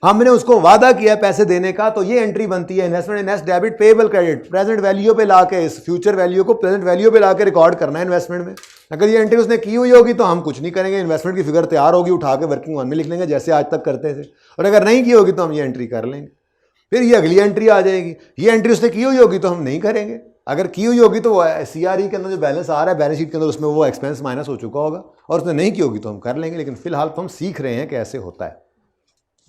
हमने उसको वादा किया पैसे देने का, तो ये एंट्री बनती है investment in S debit payable credit, present value पे लाके, इस फ्यूचर वैल्यू को प्रेजेंट वैल्यू पे लाके रिकॉर्ड करना है इन्वेस्टमेंट में। अगर ये एंट्री उसने की हुई होगी तो हम कुछ नहीं करेंगे, इन्वेस्टमेंट की फिगर तैयार होगी, उठा के वर्किंग वन में लिख लेंगे जैसे आज तक करते थे, और अगर नहीं की होगी तो हम ये एंट्री कर लेंगे। फिर ये अगली एंट्री आ जाएगी, ये एंट्री उसने की हुई होगी तो हम नहीं करेंगे, अगर की हुई होगी तो सीआरई के अंदर जो बैलेंस आ रहा है बैलेंस शीट के अंदर उसमें वो एक्सपेंस माइनस हो चुका होगा, और उसने नहीं की होगी तो हम कर लेंगे। लेकिन फिलहाल तो हम सीख रहे हैं कैसे होता है।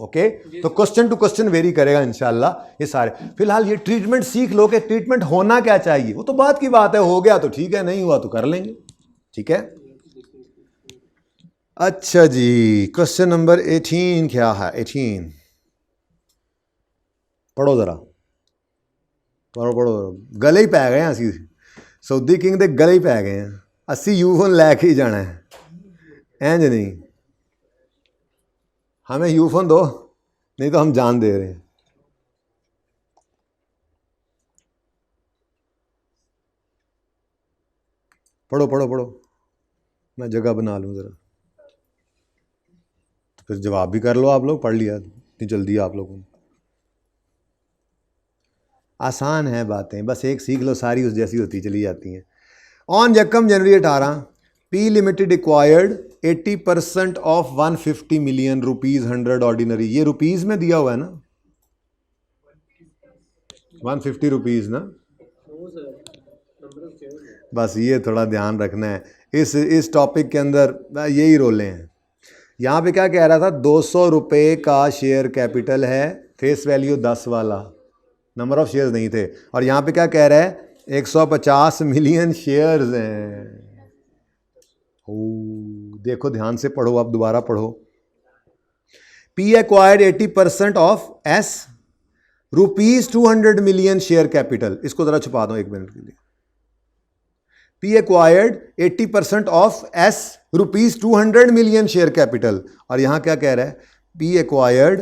ओके तो क्वेश्चन टू क्वेश्चन वेरी करेगा इंशाल्लाह ये सारे। फिलहाल ये ट्रीटमेंट सीख लो कि ट्रीटमेंट होना क्या चाहिए, वो तो बात की बात है, हो गया तो ठीक है, नहीं हुआ तो कर लेंगे, ठीक है। अच्छा जी, क्वेश्चन नंबर 18 क्या है? 18 पढ़ो जरा, पढ़ो गले ही पै गए हैं असी सऊदी किंग दे गले ही पै गए हैं, 80 यूफोन लैके ही जाना है, इंज नहीं, हमें यूफोन दो नहीं तो हम जान दे रहे हैं। पढ़ो पढ़ो पढ़ो, मैं जगह बना लूँ ज़रा, तो फिर जवाब भी कर लो आप लोग, पढ़ लिया इतनी जल्दी आप लोगों ने। आसान है बातें, बस एक सीख लो सारी उस जैसी होती चली जाती हैं। ऑन यकम जनवरी 18 P limited acquired 80% of 150 million rupees 100 ordinary. ये रुपीज़ में दिया हुआ है ना, 150 रुपीज़ ना, बस ये थोड़ा ध्यान रखना है इस टॉपिक के अंदर, यही रोले हैं। यहाँ पे क्या कह रहा था, 200 रुपये का शेयर कैपिटल है, फेस वैल्यू 10 वाला, नंबर ऑफ शेयर्स नहीं थे, और यहाँ पे क्या कह रहा है 150 मिलियन शेयर्स हैं। देखो ध्यान से पढ़ो, आप दोबारा पढ़ो। P acquired 80% of S rupees 200 million share capital. इसको जरा छुपा दो 1 मिनट के लिए। P acquired 80% of S rupees 200 million share capital, और यहां क्या कह रहा है, P acquired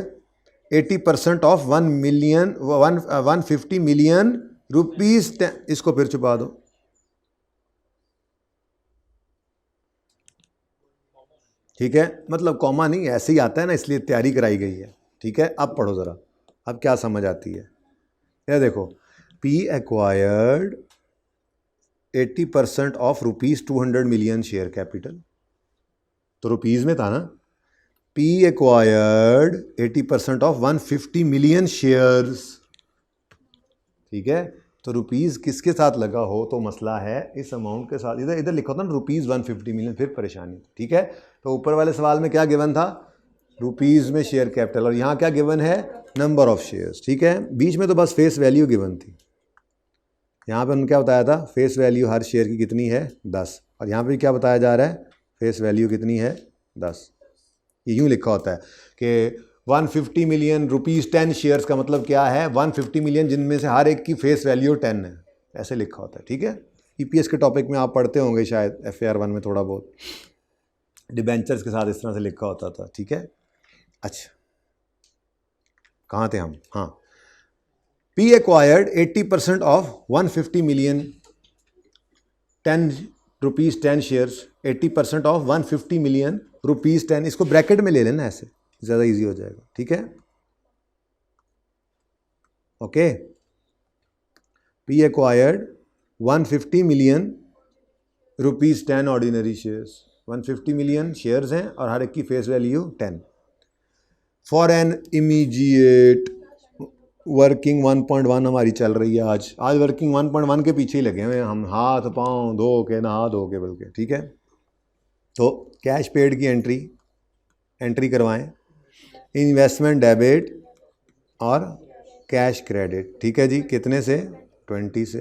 80% of 150 million rupees. इसको फिर छुपा दो, ठीक है, मतलब कॉमा नहीं, ऐसे ही आता है ना, इसलिए तैयारी कराई गई है, ठीक है। अब पढ़ो ज़रा, अब क्या समझ आती है। ये देखो, P acquired 80% of rupees 200 million share capital, तो रुपीज़ में था ना। P acquired 80% of 150 million shares, ठीक है, तो रुपीज़ किसके साथ लगा हो तो मसला है इस अमाउंट के साथ, इधर लिखा था ना रुपीज़ 150 मिलियन, फिर परेशानी, ठीक है। तो ऊपर वाले सवाल में क्या गिवन था, रुपीज़ में शेयर कैपिटल, और यहाँ क्या गिवन है, नंबर ऑफ शेयर्स, ठीक है। बीच में तो बस फेस वैल्यू गिवन थी, यहाँ पे उन्होंने क्या बताया था, फेस वैल्यू हर शेयर की कितनी है 10, और यहाँ पे क्या बताया जा रहा है, फेस वैल्यू कितनी है 10। ये यूँ लिखा होता है कि 150 मिलियन रुपीज़ 10 शेयर्स का मतलब क्या है, 150 मिलियन जिनमें से हर एक की फेस वैल्यू 10 है, ऐसे लिखा होता है, ठीक है। ईपीएस के टॉपिक में आप पढ़ते होंगे शायद, FAR 1 में थोड़ा बहुत, डिबेंचर्स के साथ इस तरह से लिखा होता था, ठीक है। अच्छा कहाँ थे हम, हाँ, P acquired 80% of 150 million 10 rupees 10 shares, 80% of 150 million rupees 10, इसको ब्रैकेट में ले लेना, ऐसे ज़्यादा इजी हो जाएगा, ठीक है। Okay, P acquired 150 million rupees 10 ordinary shares, 150 million shares हैं और हर एक की face value 10। For an immediate working 1.1 हमारी चल रही है आज वर्किंग 1.1 के पीछे ही लगे हुए हैं हम, हाथ पाँव धो के, नहा धो के बल्कि, ठीक है। तो कैश पेड की एंट्री करवाएं, इन्वेस्टमेंट डेबिट और कैश क्रेडिट, ठीक है जी। कितने से? 20 से।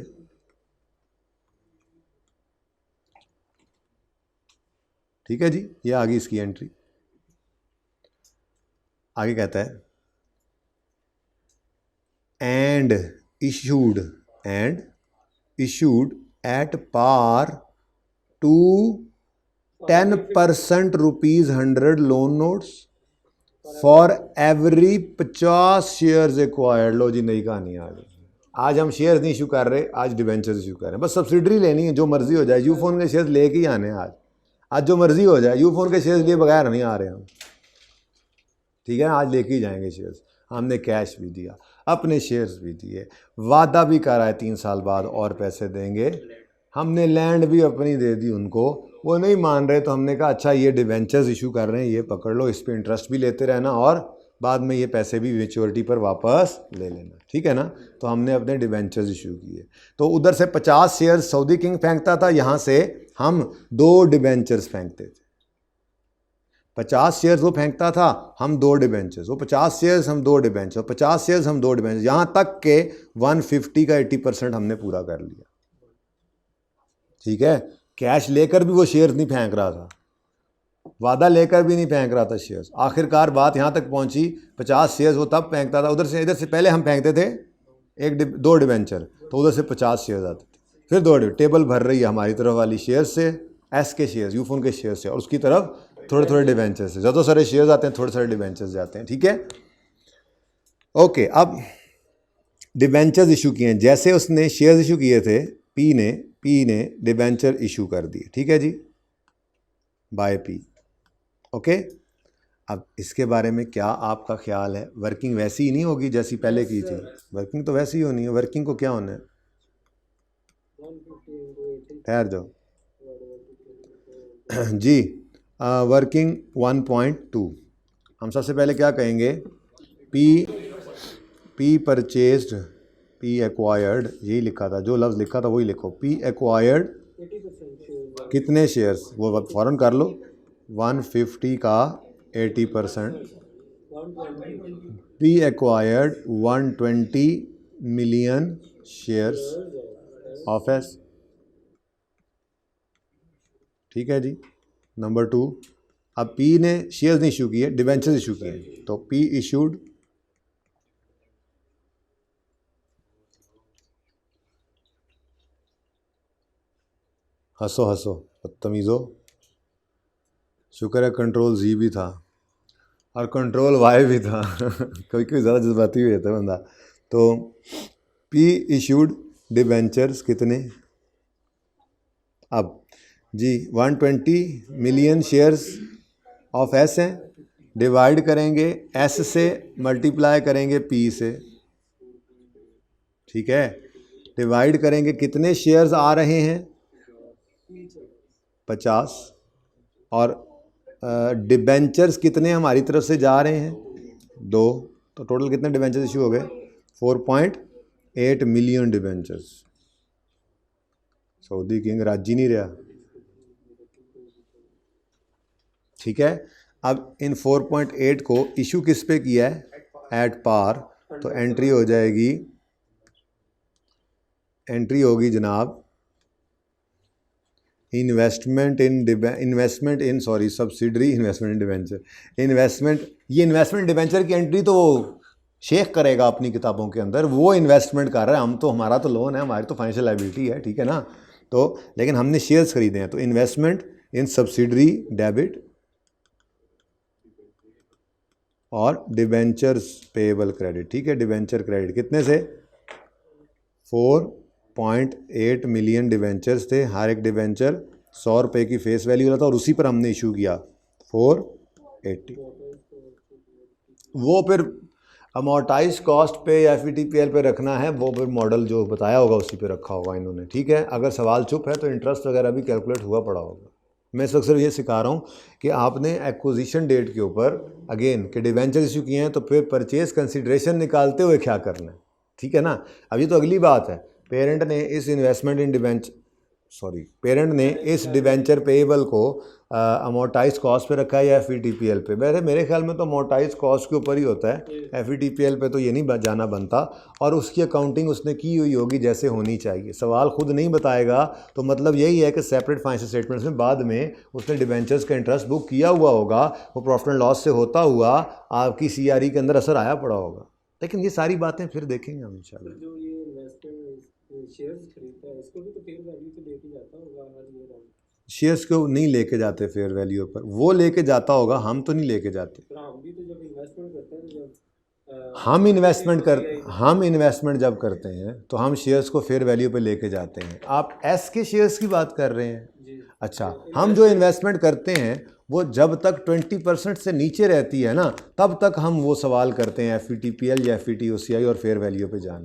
ठीक है जी, ये आ गई इसकी एंट्री। आगे कहता है and issued at par two 10% ₹100 loan notes for every 50 shares acquired. लो जी, नई कहानी आ गई। आज हम शेयर्स नहीं इशू कर रहे, आज डिवेंचर्स इशू कर रहे हैं। बस सब्सिडरी लेनी है, जो मर्जी हो जाए। यूफोन के शेयर्स लेके ही आने हैं आज जो मर्जी हो जाए। यूफोन के शेयर्स लिए बगैर नहीं आ रहे हम, ठीक है। आज लेके ही जाएंगे शेयर्स। हमने कैश भी दिया, अपने शेयर्स भी दिए, वादा भी करा है 3 साल बाद और पैसे देंगे। हमने लैंड भी अपनी दे दी उनको, वो नहीं मान रहे तो हमने कहा अच्छा ये डिवेंचर्स इशू कर रहे हैं, ये पकड़ लो, इस पे इंटरेस्ट भी लेते रहना और बाद में ये पैसे भी मैच्योरिटी पर वापस ले लेना, ठीक है ना। तो हमने अपने डिवेंचर्स इशू किए। तो उधर से 50 शेयर्स सऊदी किंग फेंकता था, यहाँ से हम 2 डिवेंचर्स फेंकते थे। 50 शेयर्स वो फेंकता था, हम 2 डिवेंचर्स, वो 50 शेयर्स हम 2 डिवेंचर, 50 शेयर्स हम 2 डिवेंचर, यहाँ तक के 150 का 80% हमने पूरा कर लिया, ठीक है। कैश लेकर भी वो शेयर्स नहीं फेंक रहा था, वादा लेकर भी नहीं फेंक रहा था शेयर्स। आखिरकार बात यहाँ तक पहुँची, 50 शेयर्स वो तब फेंकता था, इधर से पहले हम फेंकते थे 2 डिवेंचर, तो उधर से 50 शेयर्स आते थे, फिर 2 टेबल भर रही है हमारी तरफ वाली शेयर से, एस के शेयर्स, यूफोन के शेयर से, और उसकी तरफ थोड़े थोड़े डिवेंचर से। ज़्यादा सारे शेयर्स आते हैं, थोड़े सारे डिवेंचर्स जाते हैं, ठीक है। ओके, अब डिवेंचर्स इशू किए हैं। जैसे उसने शेयर्स इशू किए थे, पी ने डिवेंचर इशू कर दिए, ठीक है जी, बाय पी। ओके, अब इसके बारे में क्या आपका ख्याल है? वर्किंग वैसी ही नहीं होगी जैसी पहले की थी? वर्किंग तो वैसी ही होनी है। वर्किंग को क्या होना है? ठहर जाओ जी। वर्किंग 1.2 हम सबसे पहले क्या कहेंगे? पी परचेज्ड, पी एक्वायर्ड, यही लिखा था, जो लफ्ज़ लिखा था वही लिखो। पी एक्वायर्ड कितने शेयर्स, वो फ़ौरन कर लो, 150 का 80%। P acquired 120 million shares of S, ठीक है जी। नंबर 2, अब पी ने शेयर्स नहीं इशू किए, डिवेंचर्स इशू किए, तो पी इशूड हंसो बदतमीज़ो, शुक्र है कंट्रोल जी भी था और कंट्रोल वाई भी था कोई ज़्यादा जज्बाती हुए था बंदा। तो पी इशूड डिवेंचर्स कितने? अब जी 120 मिलियन शेयर्स ऑफ एस हैं, डिवाइड करेंगे एस से, मल्टीप्लाई करेंगे पी से, ठीक है। डिवाइड करेंगे, कितने शेयर्स आ रहे हैं? 50, और डिबेंचर्स कितने हमारी तरफ से जा रहे हैं? 2, तो टोटल कितने डिबेंचर्स इशू हो गए? 4.8 मिलियन डिबेंचर्स। सऊदी किंग राजी नहीं रहा, ठीक है। अब इन 4.8 को इशू किस पे किया है? एट पार, तो एंट्री हो जाएगी, एंट्री होगी जनाब इन्वेस्टमेंट इन सब्सिडरी इन्वेस्टमेंट इन डिवेंचर। ये इन्वेस्टमेंट डिवेंचर की एंट्री तो शेख करेगा अपनी किताबों के अंदर, वो इन्वेस्टमेंट कर रहा है, हम तो, हमारा तो लोन है, हमारी तो फाइनेंशियल लायबिलिटी है, ठीक है ना। तो लेकिन हमने शेयर्स खरीदे हैं, तो इन्वेस्टमेंट इन सब्सिडरी डेबिट और डिवेंचर्स पेएबल क्रेडिट, ठीक है। डिवेंचर क्रेडिट कितने से? 4.8 मिलियन डिवेंचर्स थे, हर एक डिवेंचर 100 रुपये की फेस वैल्यू वाला था, और उसी पर हमने इशू किया 480। वो फिर अमोर्टाइज कॉस्ट पे या FVTPL पे रखना है, वो फिर मॉडल जो बताया होगा उसी पे रखा होगा इन्होंने, ठीक है। अगर सवाल चुप है तो इंटरेस्ट वगैरह भी कैलकुलेट हुआ पड़ा होगा। मैं इस वक्त सिर्फ ये सिखा रहा हूँ कि आपने एक्विजिशन डेट के ऊपर अगेन के डिवेंचर इशू किए हैं तो फिर परचेज कंसिडरेशन निकालते हुए क्या करना है, ठीक है ना। अब ये तो अगली बात है, पेरेंट ने इस इन्वेस्टमेंट इन डिवेंचर पेरेंट ने इस डिवेंचर पेएबल को अमोर्टाइज कॉस्ट पे रखा है या FVTPL पे। मेरे ख्याल में तो अमोर्टाइज कॉस्ट के ऊपर ही होता है, FVTPL पे तो ये नहीं जाना बनता, और उसकी अकाउंटिंग उसने की हुई होगी जैसे होनी चाहिए। सवाल खुद नहीं बताएगा तो मतलब यही है कि सेपरेट फाइनेंशियल स्टेटमेंट्स में बाद में उसने डिवेंचर्स का इंटरेस्ट बुक किया हुआ होगा, वो प्रॉफिट एंड लॉस से होता हुआ आपकी CRE के अंदर असर आया पड़ा होगा। लेकिन ये सारी बातें फिर देखेंगे हम इंशाल्लाह। जो ये इन्वेस्टमेंट शेयर्स खरीदता है इसको भी तो फेयर वैल्यू पे लेके जाता होगा हर ईयर। शेयर्स को नहीं लेके जाते फेयर वैल्यू पर, वो लेके जाता होगा, हम तो नहीं लेके जाते। हम भी तो जब इन्वेस्टमेंट करते हैं जब हम इन्वेस्टमेंट जब करते हैं तो हम शेयर्स को फेयर वैल्यू पे लेके जाते हैं। आप एस के शेयर्स की बात कर रहे हैं। अच्छा, हम जो इन्वेस्टमेंट करते हैं वो जब तक 20% से नीचे रहती है ना, तब तक हम वो सवाल करते हैं FVTPL या FVTOCI और फेयर वैल्यू पे जाना।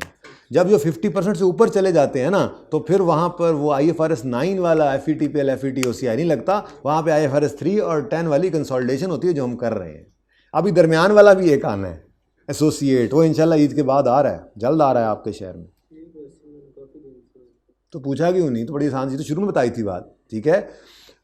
जब जो 50% से ऊपर चले जाते हैं ना, तो फिर वहाँ पर वो IFRS 9 वाला FVTPL FVTOCI नहीं लगता, वहाँ पे IFRS 3 और 10 वाली कंसोलिडेशन होती है जो हम कर रहे हैं। अभी दरमियान वाला भी एक आना है एसोसिएट, वो इंशाल्लाह ईद के बाद आ रहा है, जल्द आ रहा है आपके शहर में। तो पूछा क्यों नहीं, तो बड़ी आसान चीज़ तो शुरू में बताई थी बात, ठीक है।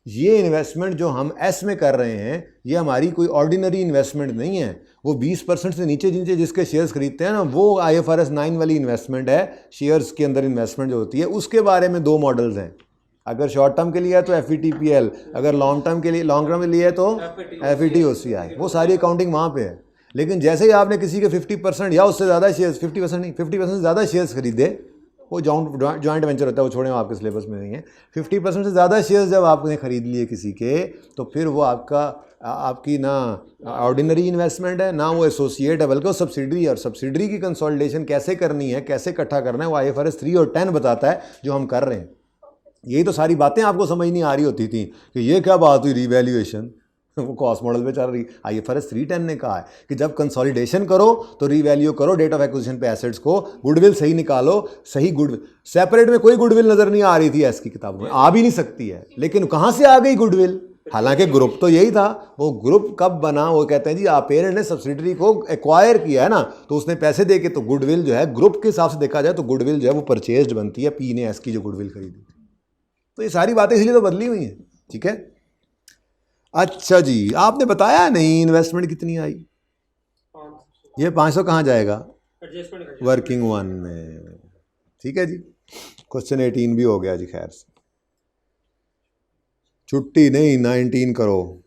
ये इन्वेस्टमेंट जो हम एस में कर रहे हैं ये हमारी कोई ऑर्डिनरी इन्वेस्टमेंट नहीं है। वो 20% से नीचे जिसके शेयर्स खरीदते हैं ना, वो IFRS 9 वाली इन्वेस्टमेंट है। शेयर्स के अंदर इन्वेस्टमेंट जो होती है उसके बारे में दो मॉडल्स हैं। अगर शॉर्ट टर्म के लिए है तो FVTPL, अगर लॉन्ग टर्म के लिए है तो FVTOCI। वो सारी अकाउंटिंग वहाँ पे है। लेकिन जैसे ही आपने किसी के 50% या उससे ज़्यादा शेयर्स, 50% नहीं 50% से ज़्यादा शेयर्स खरीदे, वो जॉइंट वेंचर होता है, वो छोड़े आपके सिलेबस में नहीं है। 50% से ज़्यादा शेयर्स जब आपने ख़रीद लिए किसी के, तो फिर वो आपकी ना ऑर्डिनरी इन्वेस्टमेंट है ना वो एसोसिएट है, बल्कि वो सब्सिडरी है। और सब्सिडरी की कंसोलिडेशन कैसे करनी है, कैसे इकट्ठा करना है, वो IFRS 3 और 10 बताता है, जो हम कर रहे हैं। यही तो सारी बातें आपको समझ नहीं आ रही होती थी कि ये क्या बात हुई रीवैल्यूएशन, वो कॉस्ट मॉडल पे चल रही। IFRS 310 ने कहा है कि जब कंसोलिडेशन करो तो रीवैल्यू करो डेट ऑफ एक्विजिशन पे एसेट्स को, गुडविल सही निकालो, सही गुडविल। सेपरेट में कोई गुडविल नज़र नहीं आ रही थी एस की किताबों में, आ भी नहीं सकती है, लेकिन कहाँ से आ गई गुडविल? हालांकि ग्रुप तो यही था। वो ग्रुप कब बना, वो कहते हैं जी आप पेरेंट ने सब्सिडरी को एक्वायर किया है ना, तो उसने पैसे दे के, तो गुडविल जो है ग्रुप के हिसाब से देखा जाए तो गुडविल जो है वो परचेज्ड बनती है, P ने एस की जो गुडविल खरीदी। तो ये सारी बातें इसलिए तो बदली हुई हैं, ठीक है। अच्छा जी, आपने बताया नहीं इन्वेस्टमेंट कितनी आई। ये 500 कहाँ जाएगा? वर्किंग वन में, ठीक है जी। क्वेश्चन 18 भी हो गया जी, खैर से छुट्टी नहीं 19 करो।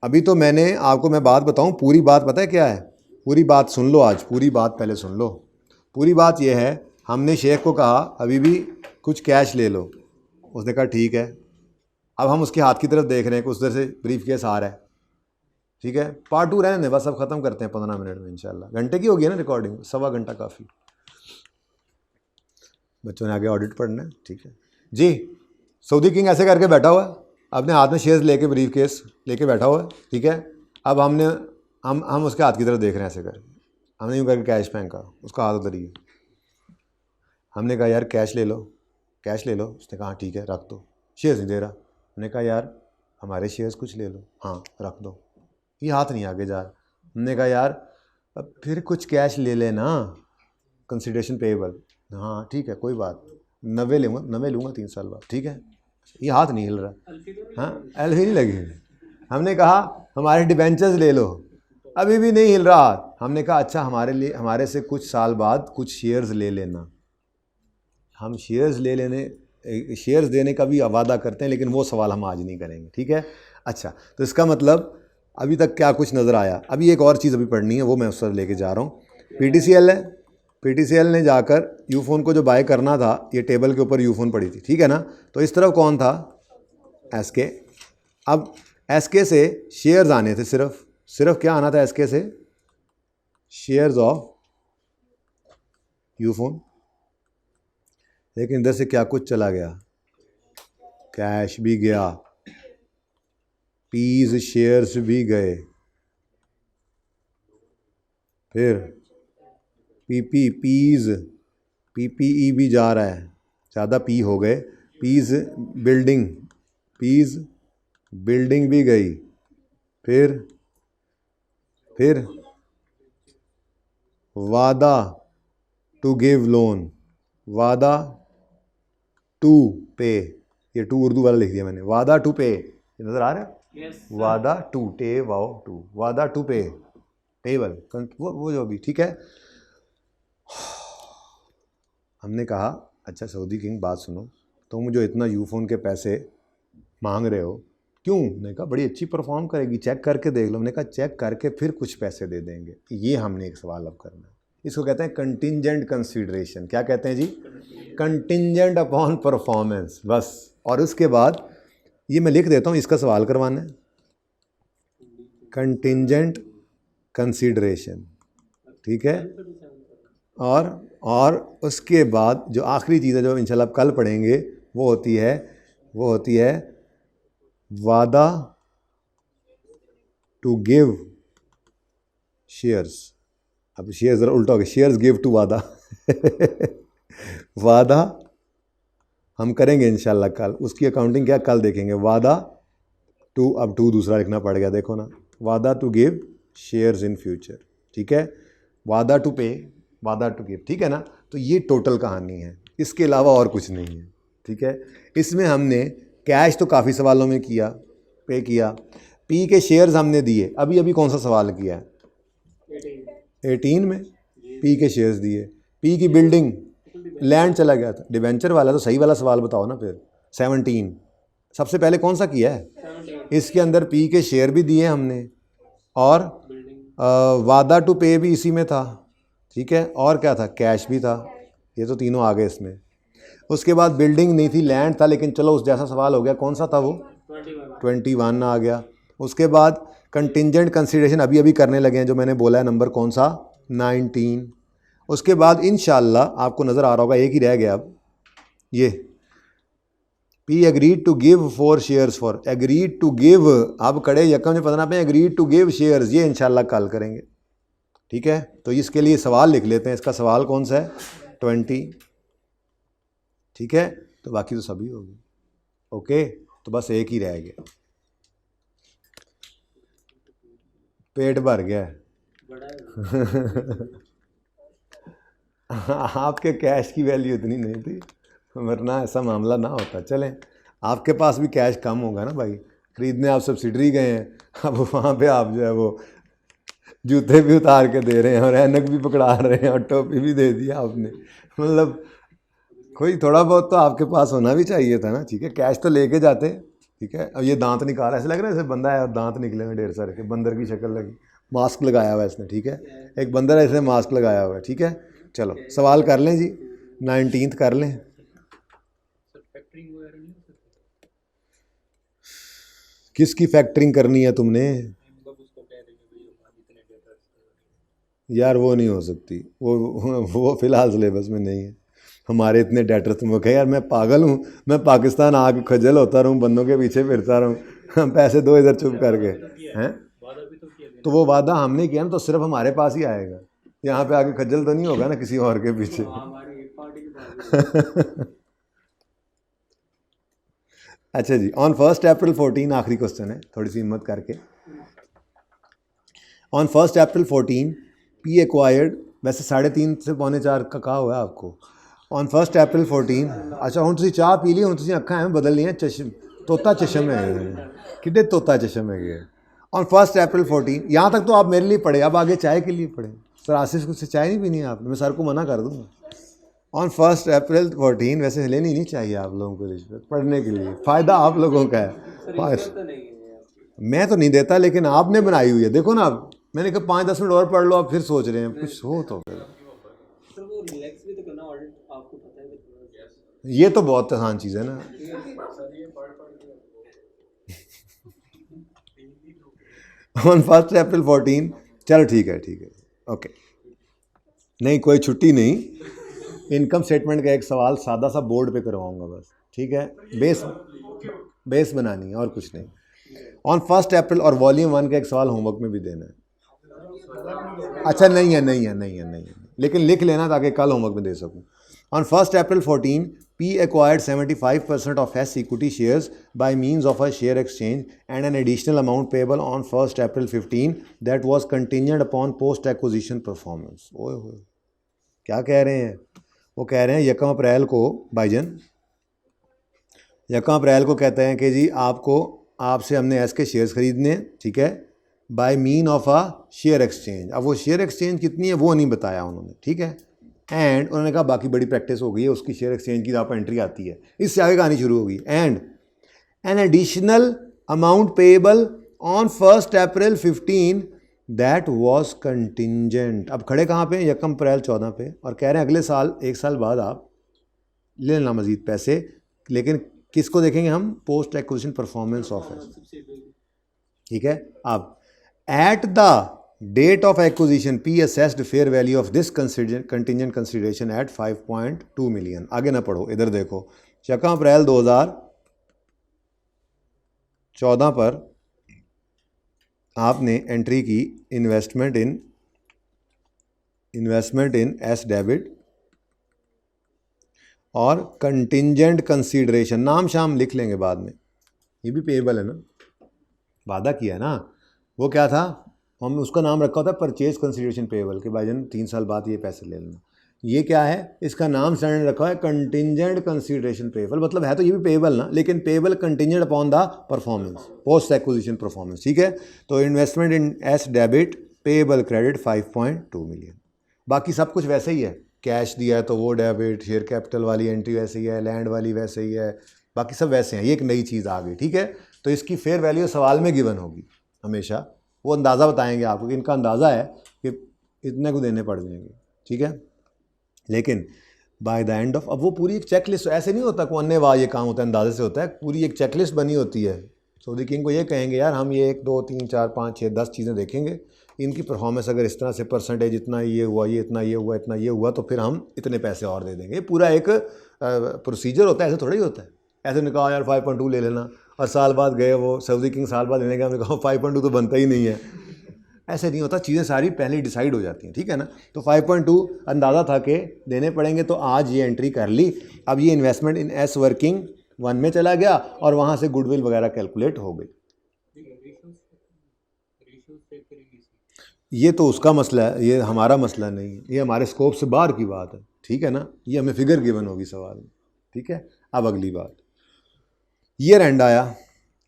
अभी तो मैं बात बताऊं, पूरी बात पता है क्या है? पूरी बात सुन लो, आज पूरी बात पहले सुन लो। पूरी बात यह है, हमने शेख को कहा अभी भी कुछ कैश ले लो, उसने कहा ठीक है। अब हम उसके हाथ की तरफ देख रहे हैं कि उस तरह से ब्रीफ केस आ रहा है, ठीक है। पार्ट 2 रहने दें, बस अब ख़त्म करते हैं 15 मिनट में इंशाल्लाह। घंटे की होगी ना रिकॉर्डिंग, 1.25 घंटा काफ़ी। बच्चों ने आगे ऑडिट पढ़ना है, ठीक है जी। सऊदी किंग ऐसे करके बैठा हुआ है, अपने हाथ में शेयर्स लेके ब्रीफ केस लेके बैठा हुआ है, ठीक है। अब हम उसके हाथ की तरफ देख रहे हैं ऐसे करके, हमने यूँ करके कैश फेंका, उसका हाथ उधर ही है। हमने कहा यार कैश ले लो, कैश ले लो। उसने कहा ठीक है रख दो, शेयर्स नहीं दे रहा। हमने कहा यार हमारे शेयर्स कुछ ले लो, हाँ रख दो, ये हाथ नहीं आगे जा रहा। हमने कहा यार अब फिर कुछ कैश ले लेना, कंसिडरेशन पेएबल। हाँ ठीक है कोई बात, 90 लूँगा 3 साल बाद, ठीक है। ये हाथ नहीं हिल रहा, हाँ एल्फी नहीं लगी। हमने कहा हमारे डिबेंचर्स ले लो, अभी भी नहीं हिल रहा हाथ। हमने कहा अच्छा हमारे से कुछ साल बाद कुछ शेयर्स ले लेना। हम शेयर्स शेयर्स देने का भी वादा करते हैं, लेकिन वो सवाल हम आज नहीं करेंगे, ठीक है। अच्छा, तो इसका मतलब अभी तक क्या कुछ नज़र आया? अभी एक और चीज़ अभी पढ़नी है, वो मैं उस पर लेके जा रहा हूँ। PTCL है, PTCL ने जाकर यूफोन को जो बाय करना था, ये टेबल के ऊपर यूफोन पड़ी थी, ठीक है ना। तो इस तरफ कौन था? SK। अब SK से शेयर्स आने थे, सिर्फ क्या आना था SK से? Shares of Ufone. लेकिन इधर से क्या कुछ चला गया, कैश भी गया, पीज शेयर्स भी गए, फिर PPE भी जा रहा है, ज़्यादा पी हो गए, पीस बिल्डिंग, पीस बिल्डिंग भी गई, फिर वादा टू गिव लोन, वादा टू पे, ये टू उर्दू वाला लिख दिया मैंने, वादा टू पे, ये नज़र आ रहा है, वादा टू, टे वाओ टू, वादा टू पे, टेबल, वो जो भी ठीक है। हमने कहा अच्छा सऊदी किंग बात सुनो, तुम जो इतना यूफोन के पैसे मांग रहे हो क्यों? मैंने कहा बड़ी अच्छी परफॉर्म करेगी, चेक करके देख लो। मैंने कहा चेक करके फिर कुछ पैसे दे देंगे। ये हमने एक सवाल अब करना है, इसको कहते हैं कंटिंजेंट कंसीडरेशन। क्या कहते हैं जी? कंटिंजेंट अपॉन परफॉर्मेंस, बस। और उसके बाद ये मैं लिख देता हूँ, इसका सवाल करवाना है, कंटिंजेंट कंसीडरेशन, ठीक है। और उसके बाद जो आखिरी चीज़ है जो इंशाल्लाह कल पढ़ेंगे वो होती है वादा टू गिव शेयर्स। अब शेयर्स ज़रा उल्टा हो गया, शेयर्स गिव टू वादा वादा हम करेंगे इंशाल्लाह कल, उसकी अकाउंटिंग क्या कल देखेंगे। वादा टू, अब टू दूसरा लिखना पड़ गया, देखो ना, वादा to give shares in future, ठीक है। वादा टू पे, वादा टू गिव, ठीक है ना। तो ये टोटल कहानी है, इसके अलावा और कुछ नहीं है, ठीक है। इसमें हमने कैश तो काफ़ी सवालों में किया, पे किया, पी के शेयर्स हमने दिए। अभी अभी कौन सा सवाल किया है? 18 में पी के शेयर्स दिए, पी की बिल्डिंग, लैंड चला गया था, डिवेंचर वाला। तो सही वाला सवाल बताओ ना फिर। 17 सबसे पहले कौन सा किया है? इसके अंदर पी के शेयर भी दिए हमने, और वादा टू पे भी इसी में था, ठीक है। और क्या था? कैश भी था। ये तो तीनों आ गए इसमें। उसके बाद बिल्डिंग नहीं थी, लैंड था, लेकिन चलो उस जैसा सवाल हो गया। कौन सा था वो? 21 आ गया। उसके बाद कंटिंजेंट कंसीडरेशन अभी अभी करने लगे हैं, जो मैंने बोला है, नंबर कौन सा? 19। उसके बाद इंशाल्लाह आपको नज़र आ रहा होगा, एक ही रह गया अब, ये P agreed to give 4 shares for, agreed to give, अब कड़े यकम में 15 पे एग्रीड टू गिव शेयर्स, ये इंशाल्लाह कल करेंगे, ठीक है। तो इसके लिए सवाल लिख लेते हैं, इसका सवाल कौन सा है? 20, ठीक है। तो बाकी तो सभी हो गए, ओके। तो बस एक ही रह गया, पेट भर गया आपके कैश की वैल्यू इतनी नहीं थी, वरना ऐसा मामला ना होता। चलें, आपके पास भी कैश कम होगा ना भाई, खरीदने आप सब्सिडरी गए हैं, अब वहाँ पे आप जो है वो जूते भी उतार के दे रहे हैं और ऐनक भी पकड़ा रहे हैं और टोपी भी दे दिया आपने, मतलब कोई थोड़ा बहुत तो आपके पास होना भी चाहिए था ना, ठीक है। कैश तो लेके जाते, ठीक है। अब ये दांत निकाला, ऐसे लग रहा है जैसे बंदा है और दांत निकले हुए ढेर सारे के, बंदर की शक्ल लगी, मास्क लगाया हुआ है इसने, ठीक है। एक बंदर ऐसे मास्क लगाया हुआ है, ठीक है। चलो सवाल कर लें जी, 19 कर लें। किसकी फैक्टरिंग करनी है तुमने? यार वो नहीं हो सकती, वो फ़िलहाल सिलेबस में नहीं है। हमारे इतने डेटर तुम कहे यार मैं पागल हूँ, मैं पाकिस्तान आके खजल होता रहूँ, बंदों के पीछे फिरता रहूँ पैसे दो इधर चुप करके हैं। तो वो वादा हमने किया ना, तो सिर्फ हमारे पास ही आएगा, यहाँ पे आके खज्जल तो नहीं होगा ना किसी और के पीछे अच्छा जी, ऑन 1 अप्रैल 14, आखिरी क्वेश्चन है, थोड़ी सी हिम्मत करके। ऑन 1 अप्रैल 14 पी एक्वायर्ड, वैसे 3:30 से 3:45 का कहा हुआ है आपको। ऑन 1 अप्रैल 14, अच्छा हूँ तुम चाह पी ली, हूँ तुम अखा एवं बदल ली, चश्म तोता चश्म है कि तोता चश्म है। ऑन 1 अप्रैल 14, यहाँ तक तो आप मेरे लिए पढ़े, अब आगे चाय के लिए पढ़े। सर आशीष को चाय नहीं पीनी है आपने, मैं सर को मना कर दूँगा। ऑन 1 अप्रैल 14, वैसे लेनी नहीं चाहिए आप लोगों को रिश्वत, पढ़ने के लिए फ़ायदा आप लोगों का है। मैं तो नहीं देता, लेकिन आपने बनाई हुई है, देखो ना। अब मैंने कहा 5-10 मिनट और पढ़ लो, आप फिर सोच रहे हैं कुछ हो तो फिर। ये तो बहुत आसान चीज़ है ना ऑन 1 अप्रैल 14, चलो ठीक है, ओके। नहीं कोई छुट्टी नहीं, इनकम स्टेटमेंट का एक सवाल सादा सा बोर्ड पे करवाऊंगा बस, ठीक है। बेस बनानी है और कुछ नहीं। ऑन 1 अप्रैल और वॉल्यूम 1 का एक सवाल होमवर्क में भी देना है। अच्छा नहीं है, लेकिन लिख लेना ताकि कल होमवर्क में दे सकूं। On 1 April 14 P acquired 75% of S equity shares by means of a share exchange and an additional amount payable on 1st April 15 that was contingent upon post acquisition performance. ओए होए, क्या कह रहे हैं? वो कह रहे हैं 1 अप्रैल को भाईजान, 1 अप्रैल को कहते हैं कि जी आपसे हमने एस के शेयर्स खरीदने, ठीक है, by mean of a share exchange. अब वो शेयर एक्सचेंज कितनी है वो नहीं बताया उन्होंने, ठीक है। एंड उन्होंने कहा बाकी बड़ी प्रैक्टिस हो गई है उसकी, शेयर एक्सचेंज की आप एंट्री आती है, इससे आगे कहानी शुरू होगी। And an additional amount payable on 1st April 15 that was contingent. अब खड़े कहाँ पे? 1 अप्रैल 14 पे, और कह रहे हैं अगले साल 1 साल बाद आप ले लेना मजीद पैसे, लेकिन किसको देखेंगे हम? Post acquisition performance of S, ठीक है। अब at the date of acquisition P assessed fair value of this contingent consideration at 5.2 million। आगे ना पढ़ो, इधर देखो, 2 अप्रैल 2014 पर आपने एंट्री की इन्वेस्टमेंट इन एस डेबिट और कंटिंजेंट कंसीडरेशन, नाम शाम लिख लेंगे बाद में, ये भी पेएबल है ना, वादा किया ना। वो क्या था? हमने उसका नाम रखा होता है परचेज कंसीडरेशन पेएबल, कि भाईजान 3 साल बाद ये पैसे ले लेना। ये क्या है? इसका नाम स्टैंडर्ड रखा है कंटिंजेंट कंसीडरेशन पेएबल, मतलब है तो ये भी पेएबल ना, लेकिन payable contingent upon the performance, post acquisition performance, ठीक है। तो investment in S debit payable credit 5.2 million. बाकी सब कुछ वैसे ही है, कैश दिया है तो वो डेबिट, शेयर कैपिटल वाली एंट्री वैसे ही है, लैंड वाली वैसे ही है, बाकी सब वैसे हैं। ये एक नई चीज़ आ गई, ठीक है। तो इसकी फेयर वैल्यू सवाल में गिवन होगी हमेशा, वो अंदाज़ा बताएंगे आपको कि इनका अंदाज़ा है कि इतने को देने पड़ जाएंगे, ठीक है। लेकिन बाय द एंड ऑफ, अब वो पूरी एक चेकलिस्ट, ऐसे नहीं होता को अन्य वाह ये काम होता है, अंदाजे से होता है, पूरी एक चेकलिस्ट बनी होती है। सऊदी किंग को ये कहेंगे यार हम ये 1 2 3 4 5 6 10 चीज़ें देखेंगे, इनकी परफॉर्मेंस अगर इस तरह से परसेंटेज इतना ये हुआ, ये इतना ये हुआ, इतना ये हुआ, तो फिर हम इतने पैसे और दे देंगे। ये पूरा एक प्रोसीजर होता है, ऐसे थोड़ा ही होता है। ऐसे उन्होंने कहा यार 5.2 ले लेना, और साल बाद गए वो सऊदी किंग, साल बाद लेने का, हमने कहा 5.2 तो बनता ही नहीं है। ऐसे नहीं होता, चीज़ें सारी पहले डिसाइड हो जाती हैं, ठीक है ना। तो 5.2 अंदाज़ा था कि देने पड़ेंगे, तो आज ये एंट्री कर ली। अब ये इन्वेस्टमेंट इन एस वर्किंग 1 में चला गया और वहाँ से गुडविल वगैरह कैलकुलेट हो गई। ये तो उसका मसला है, ये हमारा मसला नहीं है, ये हमारे स्कोप से बाहर की बात है, ठीक है ना। ये हमें फिगर गिवन होगी सवाल में, ठीक है। अब अगली बात, ईयर एंड आया,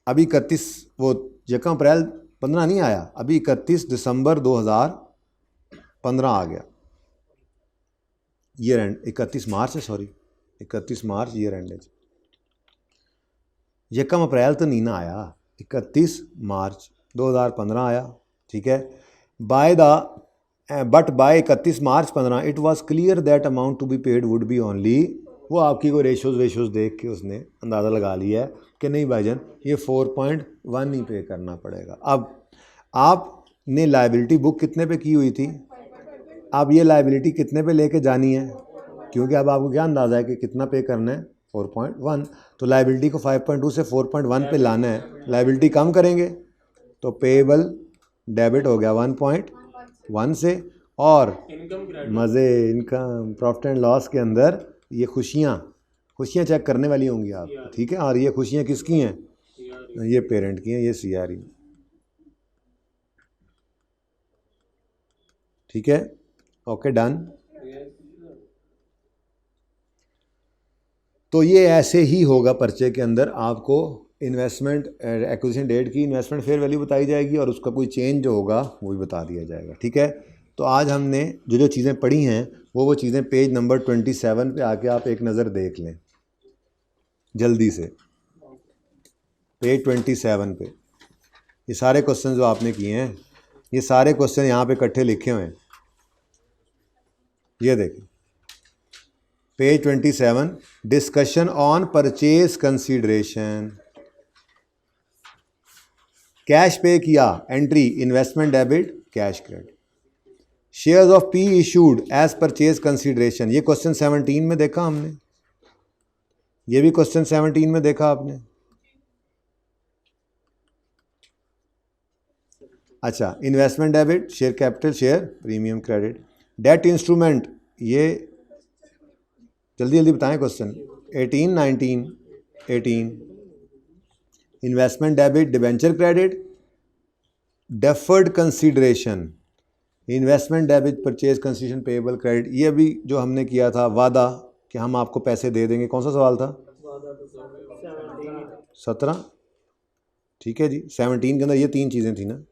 अभी 31 वो 1 अप्रैल 15 नहीं आया, अभी 31 दिसंबर 2015 आ गया ईयर एंड। 31 मार्च है, सॉरी 31 मार्च ईयर एंड है। 1 अप्रैल तो नहीं ना आया, 31 मार्च 2015 आया, ठीक है। By 31 March 15 it was clear that amount to be paid would be only, वो आपकी कोई रेशोज़ देख के उसने अंदाज़ा लगा लिया है कि नहीं भाईजान ये 4.1 ही पे करना पड़ेगा। अब आपने लायबिलिटी बुक कितने पे की हुई थी, अब ये लायबिलिटी कितने पे लेके जानी है, क्योंकि अब आपको क्या अंदाज़ा है कि कितना पे करना है, 4.1। तो लायबिलिटी को 5.2 से 4.1 पे लाना है, लायबिलिटी कम करेंगे तो पेएबल डेबिट हो गया 1.1 से, और मज़े इनकम प्रॉफिट एंड लॉस के अंदर ये खुशियाँ चेक करने वाली होंगी आप, ठीक है। और ये खुशियाँ किसकी हैं? ये पेरेंट की हैं, ये CRE, ठीक है। Okay done. तो ये ऐसे ही होगा पर्चे के अंदर, आपको इन्वेस्टमेंट एक्विजिशन डेट की इन्वेस्टमेंट फेयर वैल्यू बताई जाएगी और उसका कोई चेंज जो होगा वो भी बता दिया जाएगा, ठीक है। तो आज हमने जो चीज़ें पढ़ी हैं वो चीज़ें पेज नंबर 27 पे आके आप एक नज़र देख लें जल्दी से। पेज 27 पे ये सारे क्वेश्चन जो आपने किए हैं, ये सारे क्वेश्चन यहाँ पे इकट्ठे लिखे हुए हैं, ये देखें page 27, discussion on purchase consideration. Cash pay किया, entry investment debit cash credit. Shares of P issued as purchase consideration, ये क्वेश्चन 17 में देखा हमने, ये भी क्वेश्चन 17 में देखा आपने। अच्छा, investment debit, share capital, share premium credit, debt instrument, ये जल्दी बताएं question. 18, 19, 18. Investment debit, debenture credit, deferred consideration, investment debit, purchase consideration, payable credit. ये अभी जो हमने किया था वादा कि हम आपको पैसे दे देंगे, कौन सा सवाल था? 17। ठीक है जी, 17 के अंदर ये 3 चीज़ें थी ना।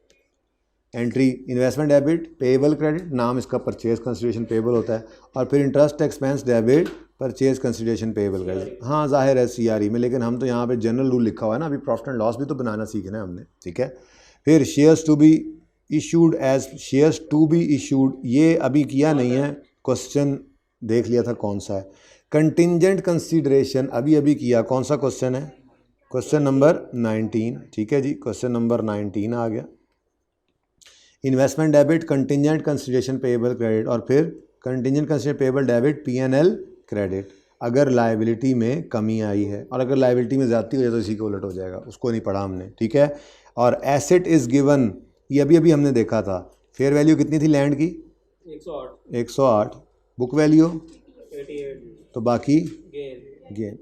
Entry investment debit, payable credit, नाम इसका परचेज कंसीडरेशन पेएबल होता है, और फिर interest expense debit, purchase consideration payable credit. हाँ जाहिर है CRE में, लेकिन हम तो यहाँ पे जनरल रूल लिखा हुआ है ना, अभी प्रॉफिट एंड लॉस भी तो बनाना सीखना है हमने, ठीक है। फिर shares to be issued as shares to be issued, ये अभी किया नहीं है, क्वेश्चन देख लिया था कौन सा है। कंटिंजेंट कंसीडरेशन अभी अभी किया, कौन सा क्वेश्चन है? क्वेश्चन नंबर 19, ठीक है जी, क्वेश्चन नंबर 19 आ गया। Investment debit, contingent consideration payable credit, और फिर contingent consideration payable debit, P&L credit. अगर लायबिलिटी में कमी आई है, और अगर लायबिलिटी में ज़्यादती हो जाए तो इसी के उलट हो जाएगा, उसको नहीं पढ़ा हमने, ठीक है। और एसेट इज़ गिवन, ये अभी अभी हमने देखा था। फेयर वैल्यू कितनी थी लैंड की? 108। Book value 88। तो बाकी गेन गेन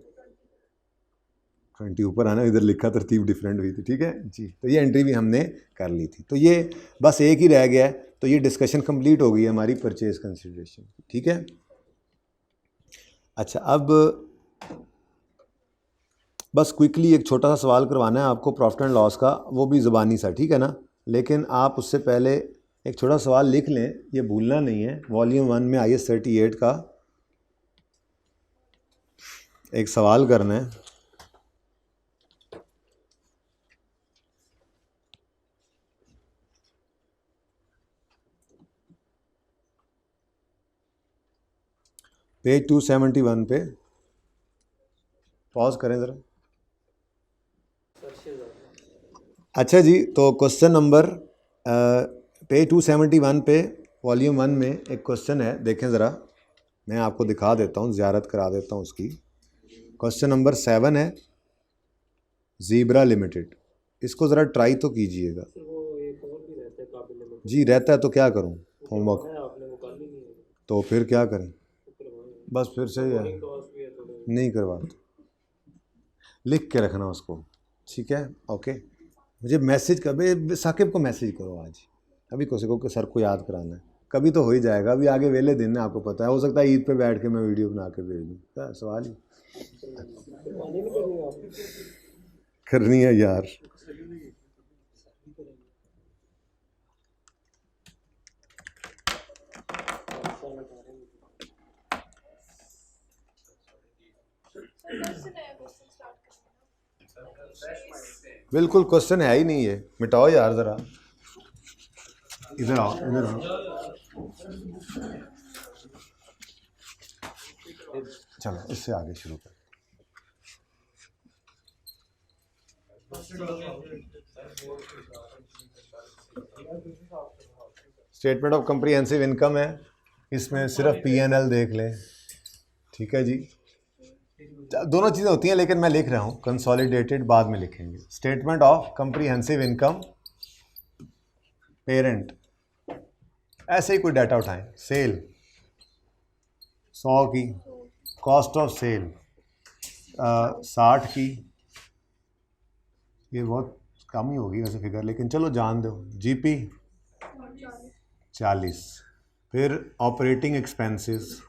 20 ऊपर आना, इधर लिखा तरतीब डिफरेंट हुई थी, ठीक है जी। तो ये एंट्री भी हमने कर ली थी, तो ये बस एक ही रह गया है, तो ये डिस्कशन कंप्लीट हो गई है हमारी परचेज कंसीडरेशन, ठीक है। अच्छा, अब बस क्विकली एक छोटा सा सवाल करवाना है आपको प्रॉफिट एंड लॉस का, वो भी ज़बानी सा, ठीक है ना। लेकिन आप उससे पहले एक छोटा सवाल लिख लें, ये भूलना नहीं है। वॉल्यूम 1 में IS 38 का एक सवाल करना है। पेज 271 पे पॉज करें ज़रा। अच्छा जी, तो क्वेश्चन नंबर पेज 271 पे वॉल्यूम 1 में एक क्वेश्चन है, देखें ज़रा, मैं आपको दिखा देता हूँ, ज़ियारत करा देता हूँ उसकी। क्वेश्चन नंबर 7 है, ज़ीब्रा लिमिटेड। इसको ज़रा ट्राई तो कीजिएगा। जी रहता है तो क्या करूँ, होमवर्क तो फिर क्या करें, बस फिर से है नहीं करवाते, लिख के रखना उसको, ठीक है, ओके। मुझे मैसेज कर, साकिब को मैसेज करो आज, अभी किसी को सर को याद कराना है, कभी तो हो ही जाएगा। अभी आगे वेले दिन है, आपको पता है, हो सकता है ईद पे बैठ के मैं वीडियो बना के भेज दूँ, क्या सवाल ही करनी है यार। बिल्कुल क्वेश्चन है ही नहीं, है मिटाओ यार ज़रा, इधर आओ इधर आओ। चलो इससे आगे शुरू कर। स्टेटमेंट ऑफ कंप्रीहेंसिव इनकम है, इसमें सिर्फ P&L देख लें, ठीक है जी। दोनों चीज़ें होती हैं, लेकिन मैं लिख रहा हूँ कंसोलिडेटेड, बाद में लिखेंगे। Statement of comprehensive income, parent, ऐसे ही कोई डाटा उठाएं। सेल 100 की, कॉस्ट ऑफ सेल 60 की, ये बहुत कम ही होगी वैसे फिगर, लेकिन चलो जान दो। GP 40, फिर ऑपरेटिंग एक्सपेंसेस,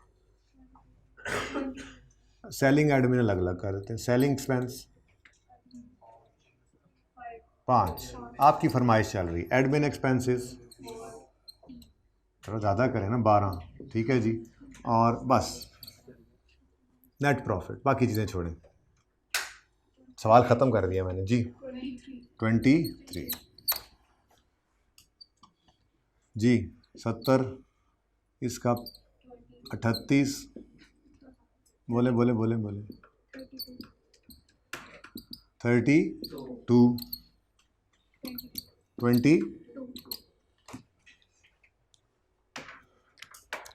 सेलिंग एडमिन अलग अलग कर देते हैं। सेलिंग एक्सपेंस 5, आपकी फरमाइश चल रही। एडमिन एक्सपेंसेस थोड़ा ज़्यादा करें ना, 12, ठीक है जी। और बस नेट प्रॉफिट, बाकी चीज़ें छोड़ें। सवाल ख़त्म कर दिया मैंने जी। 23 जी, 70, इसका 38, बोले बोले बोले बोले 32, 20।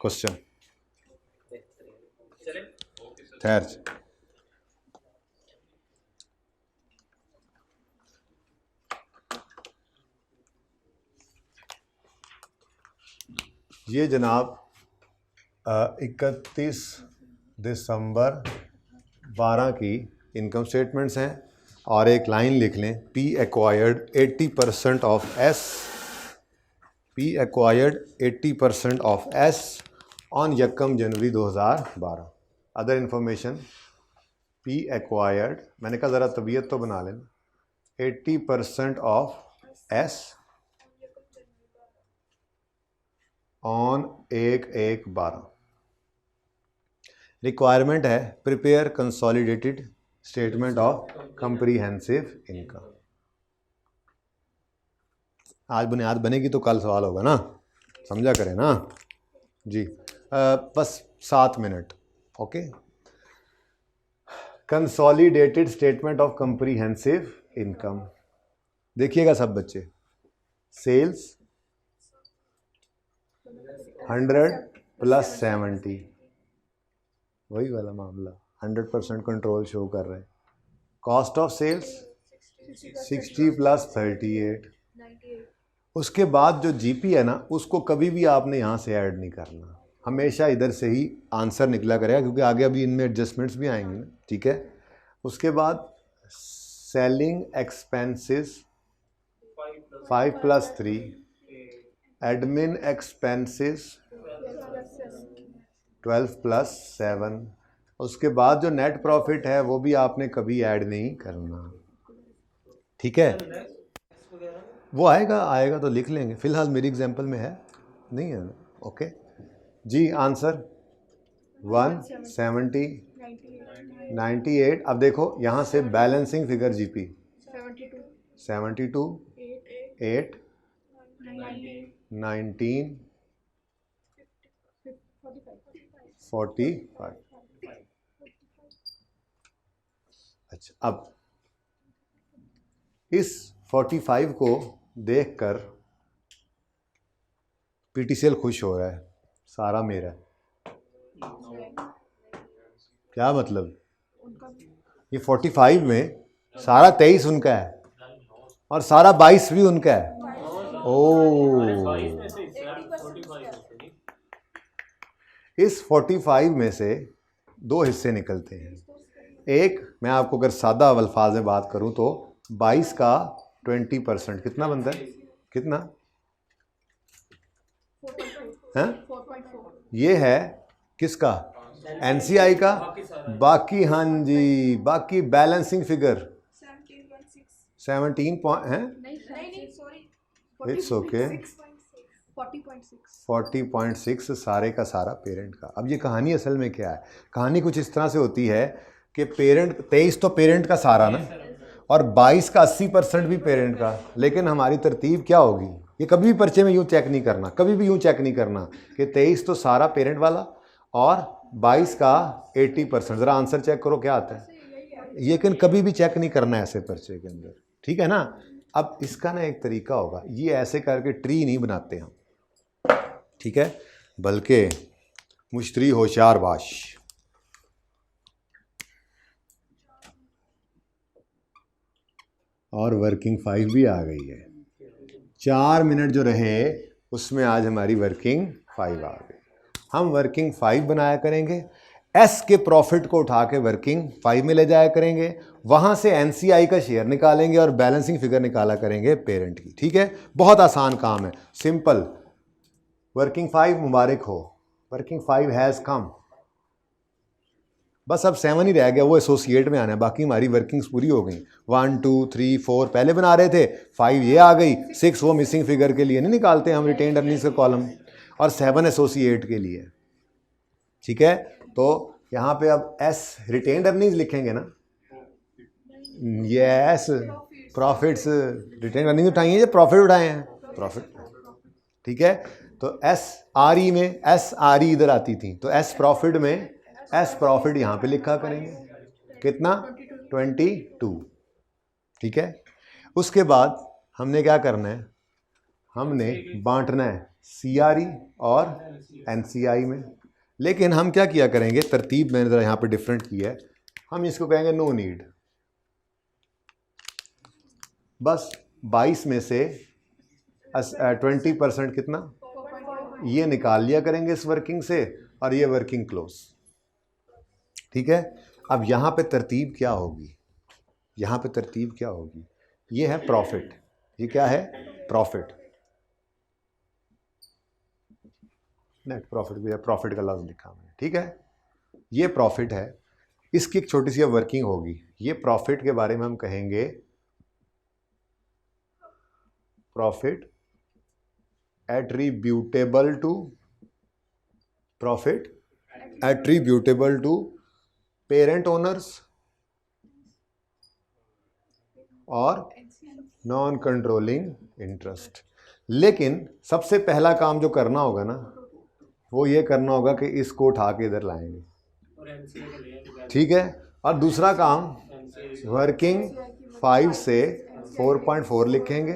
क्वेश्चन ठहर, ये जनाब 31 दिसंबर 12 की इनकम स्टेटमेंट्स हैं और एक लाइन लिख लें, P acquired 80% of S, P acquired 80% of S on यकम जनवरी 2012। अदर इन्फॉर्मेशन, P acquired, मैंने कहा ज़रा तबीयत तो बना लेना, 80% of S ऑन 1/1/12। रिक्वायरमेंट है prepare consolidated statement of comprehensive income. आज बुनियाद बनेगी तो कल सवाल होगा ना, समझा करें ना जी। बस 7 minute, okay. Consolidated statement of comprehensive income, देखिएगा सब बच्चे। सेल्स 100 + 70, वही वाला मामला, 100% कंट्रोल शो कर रहे हैं। Cost of sales 60 + 38। उसके बाद जो जीपी है ना, उसको कभी भी आपने यहाँ से ऐड नहीं करना, हमेशा इधर से ही आंसर निकला करेगा, क्योंकि आगे अभी इनमें एडजस्टमेंट्स भी आएंगे ना, ठीक है। उसके बाद सेलिंग एक्सपेंसेस 5 + 3, एडमिन एक्सपेंसेस 12 + 7। उसके बाद जो नेट प्रॉफिट है वो भी आपने कभी ऐड नहीं करना, ठीक है। वो आएगा तो लिख लेंगे, फिलहाल मेरी एग्जांपल में है नहीं है, ओके जी। आंसर 170 98। अब देखो यहाँ से बैलेंसिंग फिगर जीपी 72 8 19 45। अच्छा, अब इस 45 को देखकर पीटीसीएल खुश हो रहा है, सारा मेरा। क्या मतलब, ये 45 में सारा 23 उनका है और सारा 22 भी उनका है। ओ, इस 45 में से 2 हिस्से निकलते हैं। एक, मैं आपको अगर सादा अल्फाज में बात करूं तो 22 का 20% कितना बनता है, कितना है? ये है किसका, एनसीआई का। बाकी हाँ जी, बाकी बैलेंसिंग फिगर 17 है, इट्स ओके 40.6 सारे का सारा पेरेंट का। अब ये कहानी असल में क्या है, कहानी कुछ इस तरह से होती है कि पेरेंट 23 तो पेरेंट का सारा ना, और 22 का 80% भी पेरेंट का। लेकिन हमारी तरतीब क्या होगी, ये कभी भी पर्चे में यूँ चेक नहीं करना, कभी भी यूँ चेक नहीं करना कि 23 तो सारा पेरेंट वाला और 22 का 80%। ज़रा आंसर चेक करो क्या आता है, लेकिन कभी भी चेक नहीं करना ऐसे पर्चे के अंदर, ठीक है ना। अब इसका ना एक तरीका होगा, ये ऐसे करके ट्री नहीं बनाते हम, ठीक है, बल्कि मुश्तरी होशियार बाश। और वर्किंग 5 भी आ गई है। 4 मिनट जो रहे उसमें आज हमारी वर्किंग 5 आ गई। हम वर्किंग 5 बनाया करेंगे, एस के प्रॉफिट को उठा के वर्किंग 5 में ले जाया करेंगे, वहाँ से एनसीआई का शेयर निकालेंगे और बैलेंसिंग फिगर निकाला करेंगे पेरेंट की, ठीक है। बहुत आसान काम है, सिंपल। वर्किंग 5 मुबारक हो, वर्किंग 5 हैज़ कम। बस अब 7 ही रह गया, वो एसोसिएट में आना है, बाकी हमारी वर्किंग्स पूरी हो गई। 1 2 3 4 पहले बना रहे थे, 5 ये आ गई, 6 वो मिसिंग फिगर के लिए नहीं निकालते हम रिटेन्ड अर्निंग्स का कॉलम, और 7 एसोसिएट के लिए, ठीक है। तो यहाँ पे अब एस रिटेन्ड अर्निंग्स लिखेंगे ना, यस प्रॉफिट्स, रिटेन्ड अर्निंग्स उठाई हैं या प्रॉफिट उठाए हैं, प्रॉफिट, ठीक है। तो एस आर ई में एस आर ई इधर आती थी, तो एस प्रॉफिट में एस प्रॉफिट यहाँ पे लिखा करेंगे, कितना 22, ठीक है। उसके बाद हमने क्या करना है, हमने बांटना है सीआरई और एनसीआई में। लेकिन हम क्या किया करेंगे, तरतीब मैंने ज़रा यहाँ पे डिफरेंट की है, हम इसको कहेंगे नो नीड। बस 22 में से 20% कितना, ये निकाल लिया करेंगे इस वर्किंग से, और ये वर्किंग क्लोज, ठीक है। अब यहाँ पे तरतीब क्या होगी, यहाँ पे तरतीब क्या होगी, ये है प्रॉफिट, ये क्या है प्रॉफिट, नेट प्रॉफिट भी है, प्रॉफिट का लफ्ज़ लिखा मैंने, ठीक है, ये प्रॉफिट है। इसकी एक छोटी सी वर्किंग होगी, ये प्रॉफिट के बारे में हम कहेंगे profit attributable to, profit attributable to parent owners और नॉन कंट्रोलिंग इंटरेस्ट। लेकिन सबसे पहला काम जो करना होगा ना, वो ये करना होगा कि इसको उठा के इधर लाएंगे, ठीक है। और दूसरा काम वर्किंग 5 से 4.4 लिखेंगे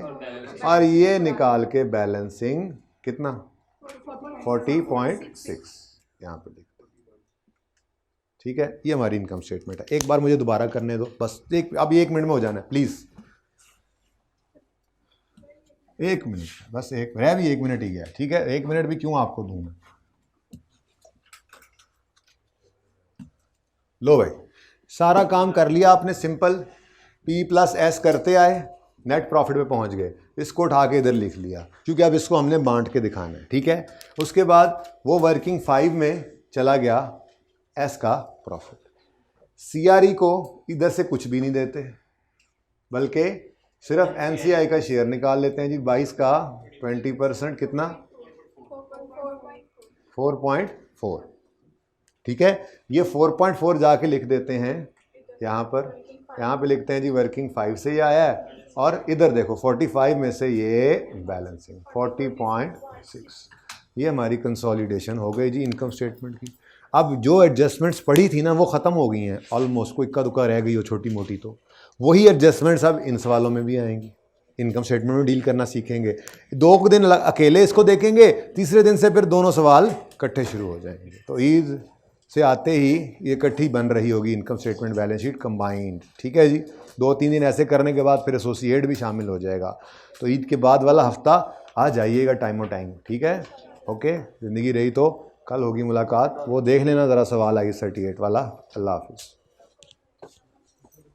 और ये निकाल के बैलेंसिंग कितना 40.6 यहाँ पे लिखते हैं, ठीक है। ये हमारी इनकम स्टेटमेंट है। एक बार मुझे दोबारा करने दो बस, अब 1 मिनट में हो जाना है प्लीज़, 1 मिनट बस, एक रह भी 1 मिनट ही है, ठीक है। 1 मिनट भी क्यों आपको दूंगा, लो भाई सारा काम कर लिया आपने, सिंपल P+S करते आए, नेट प्रॉफिट पे पहुंच गए, इसको उठा के इधर लिख लिया क्योंकि अब इसको हमने बांट के दिखाना है, ठीक है। उसके बाद वो वर्किंग 5 में चला गया S का प्रॉफिट, CRE को इधर से कुछ भी नहीं देते बल्कि सिर्फ NCI का शेयर निकाल लेते हैं जी, 22 का 20% कितना 4.4, ठीक है। ये 4.4 जाके लिख देते हैं यहाँ पर, यहाँ पे लिखते हैं जी वर्किंग 5 से ये आया है और इधर देखो 45 में से ये बैलेंसिंग 40.6, ये हमारी कंसोलिडेशन हो गई जी इनकम स्टेटमेंट की। अब जो एडजस्टमेंट्स पड़ी थी ना वो ख़त्म हो गई हैं ऑलमोस्ट, कोई इक्का दुक्का रह गई हो छोटी मोटी, तो वही एडजस्टमेंट्स अब इन सवालों में भी आएंगी, इनकम स्टेटमेंट में डील करना सीखेंगे। 2 दिन अकेले इसको देखेंगे, तीसरे दिन से फिर दोनों सवाल इकट्ठे शुरू हो जाएंगे। तो ईद से आते ही ये इकट्ठी बन रही होगी income statement balance sheet combined, ठीक है जी। 2-3 दिन ऐसे करने के बाद फिर एसोसिएट भी शामिल हो जाएगा। तो ईद के बाद वाला हफ्ता आ जाइएगा टाइम टाइम, ठीक है। ओके, ज़िंदगी रही तो कल होगी मुलाकात, वो देख लेना ज़रा सवाल आई 38 वाला। अल्लाह हाफिज़।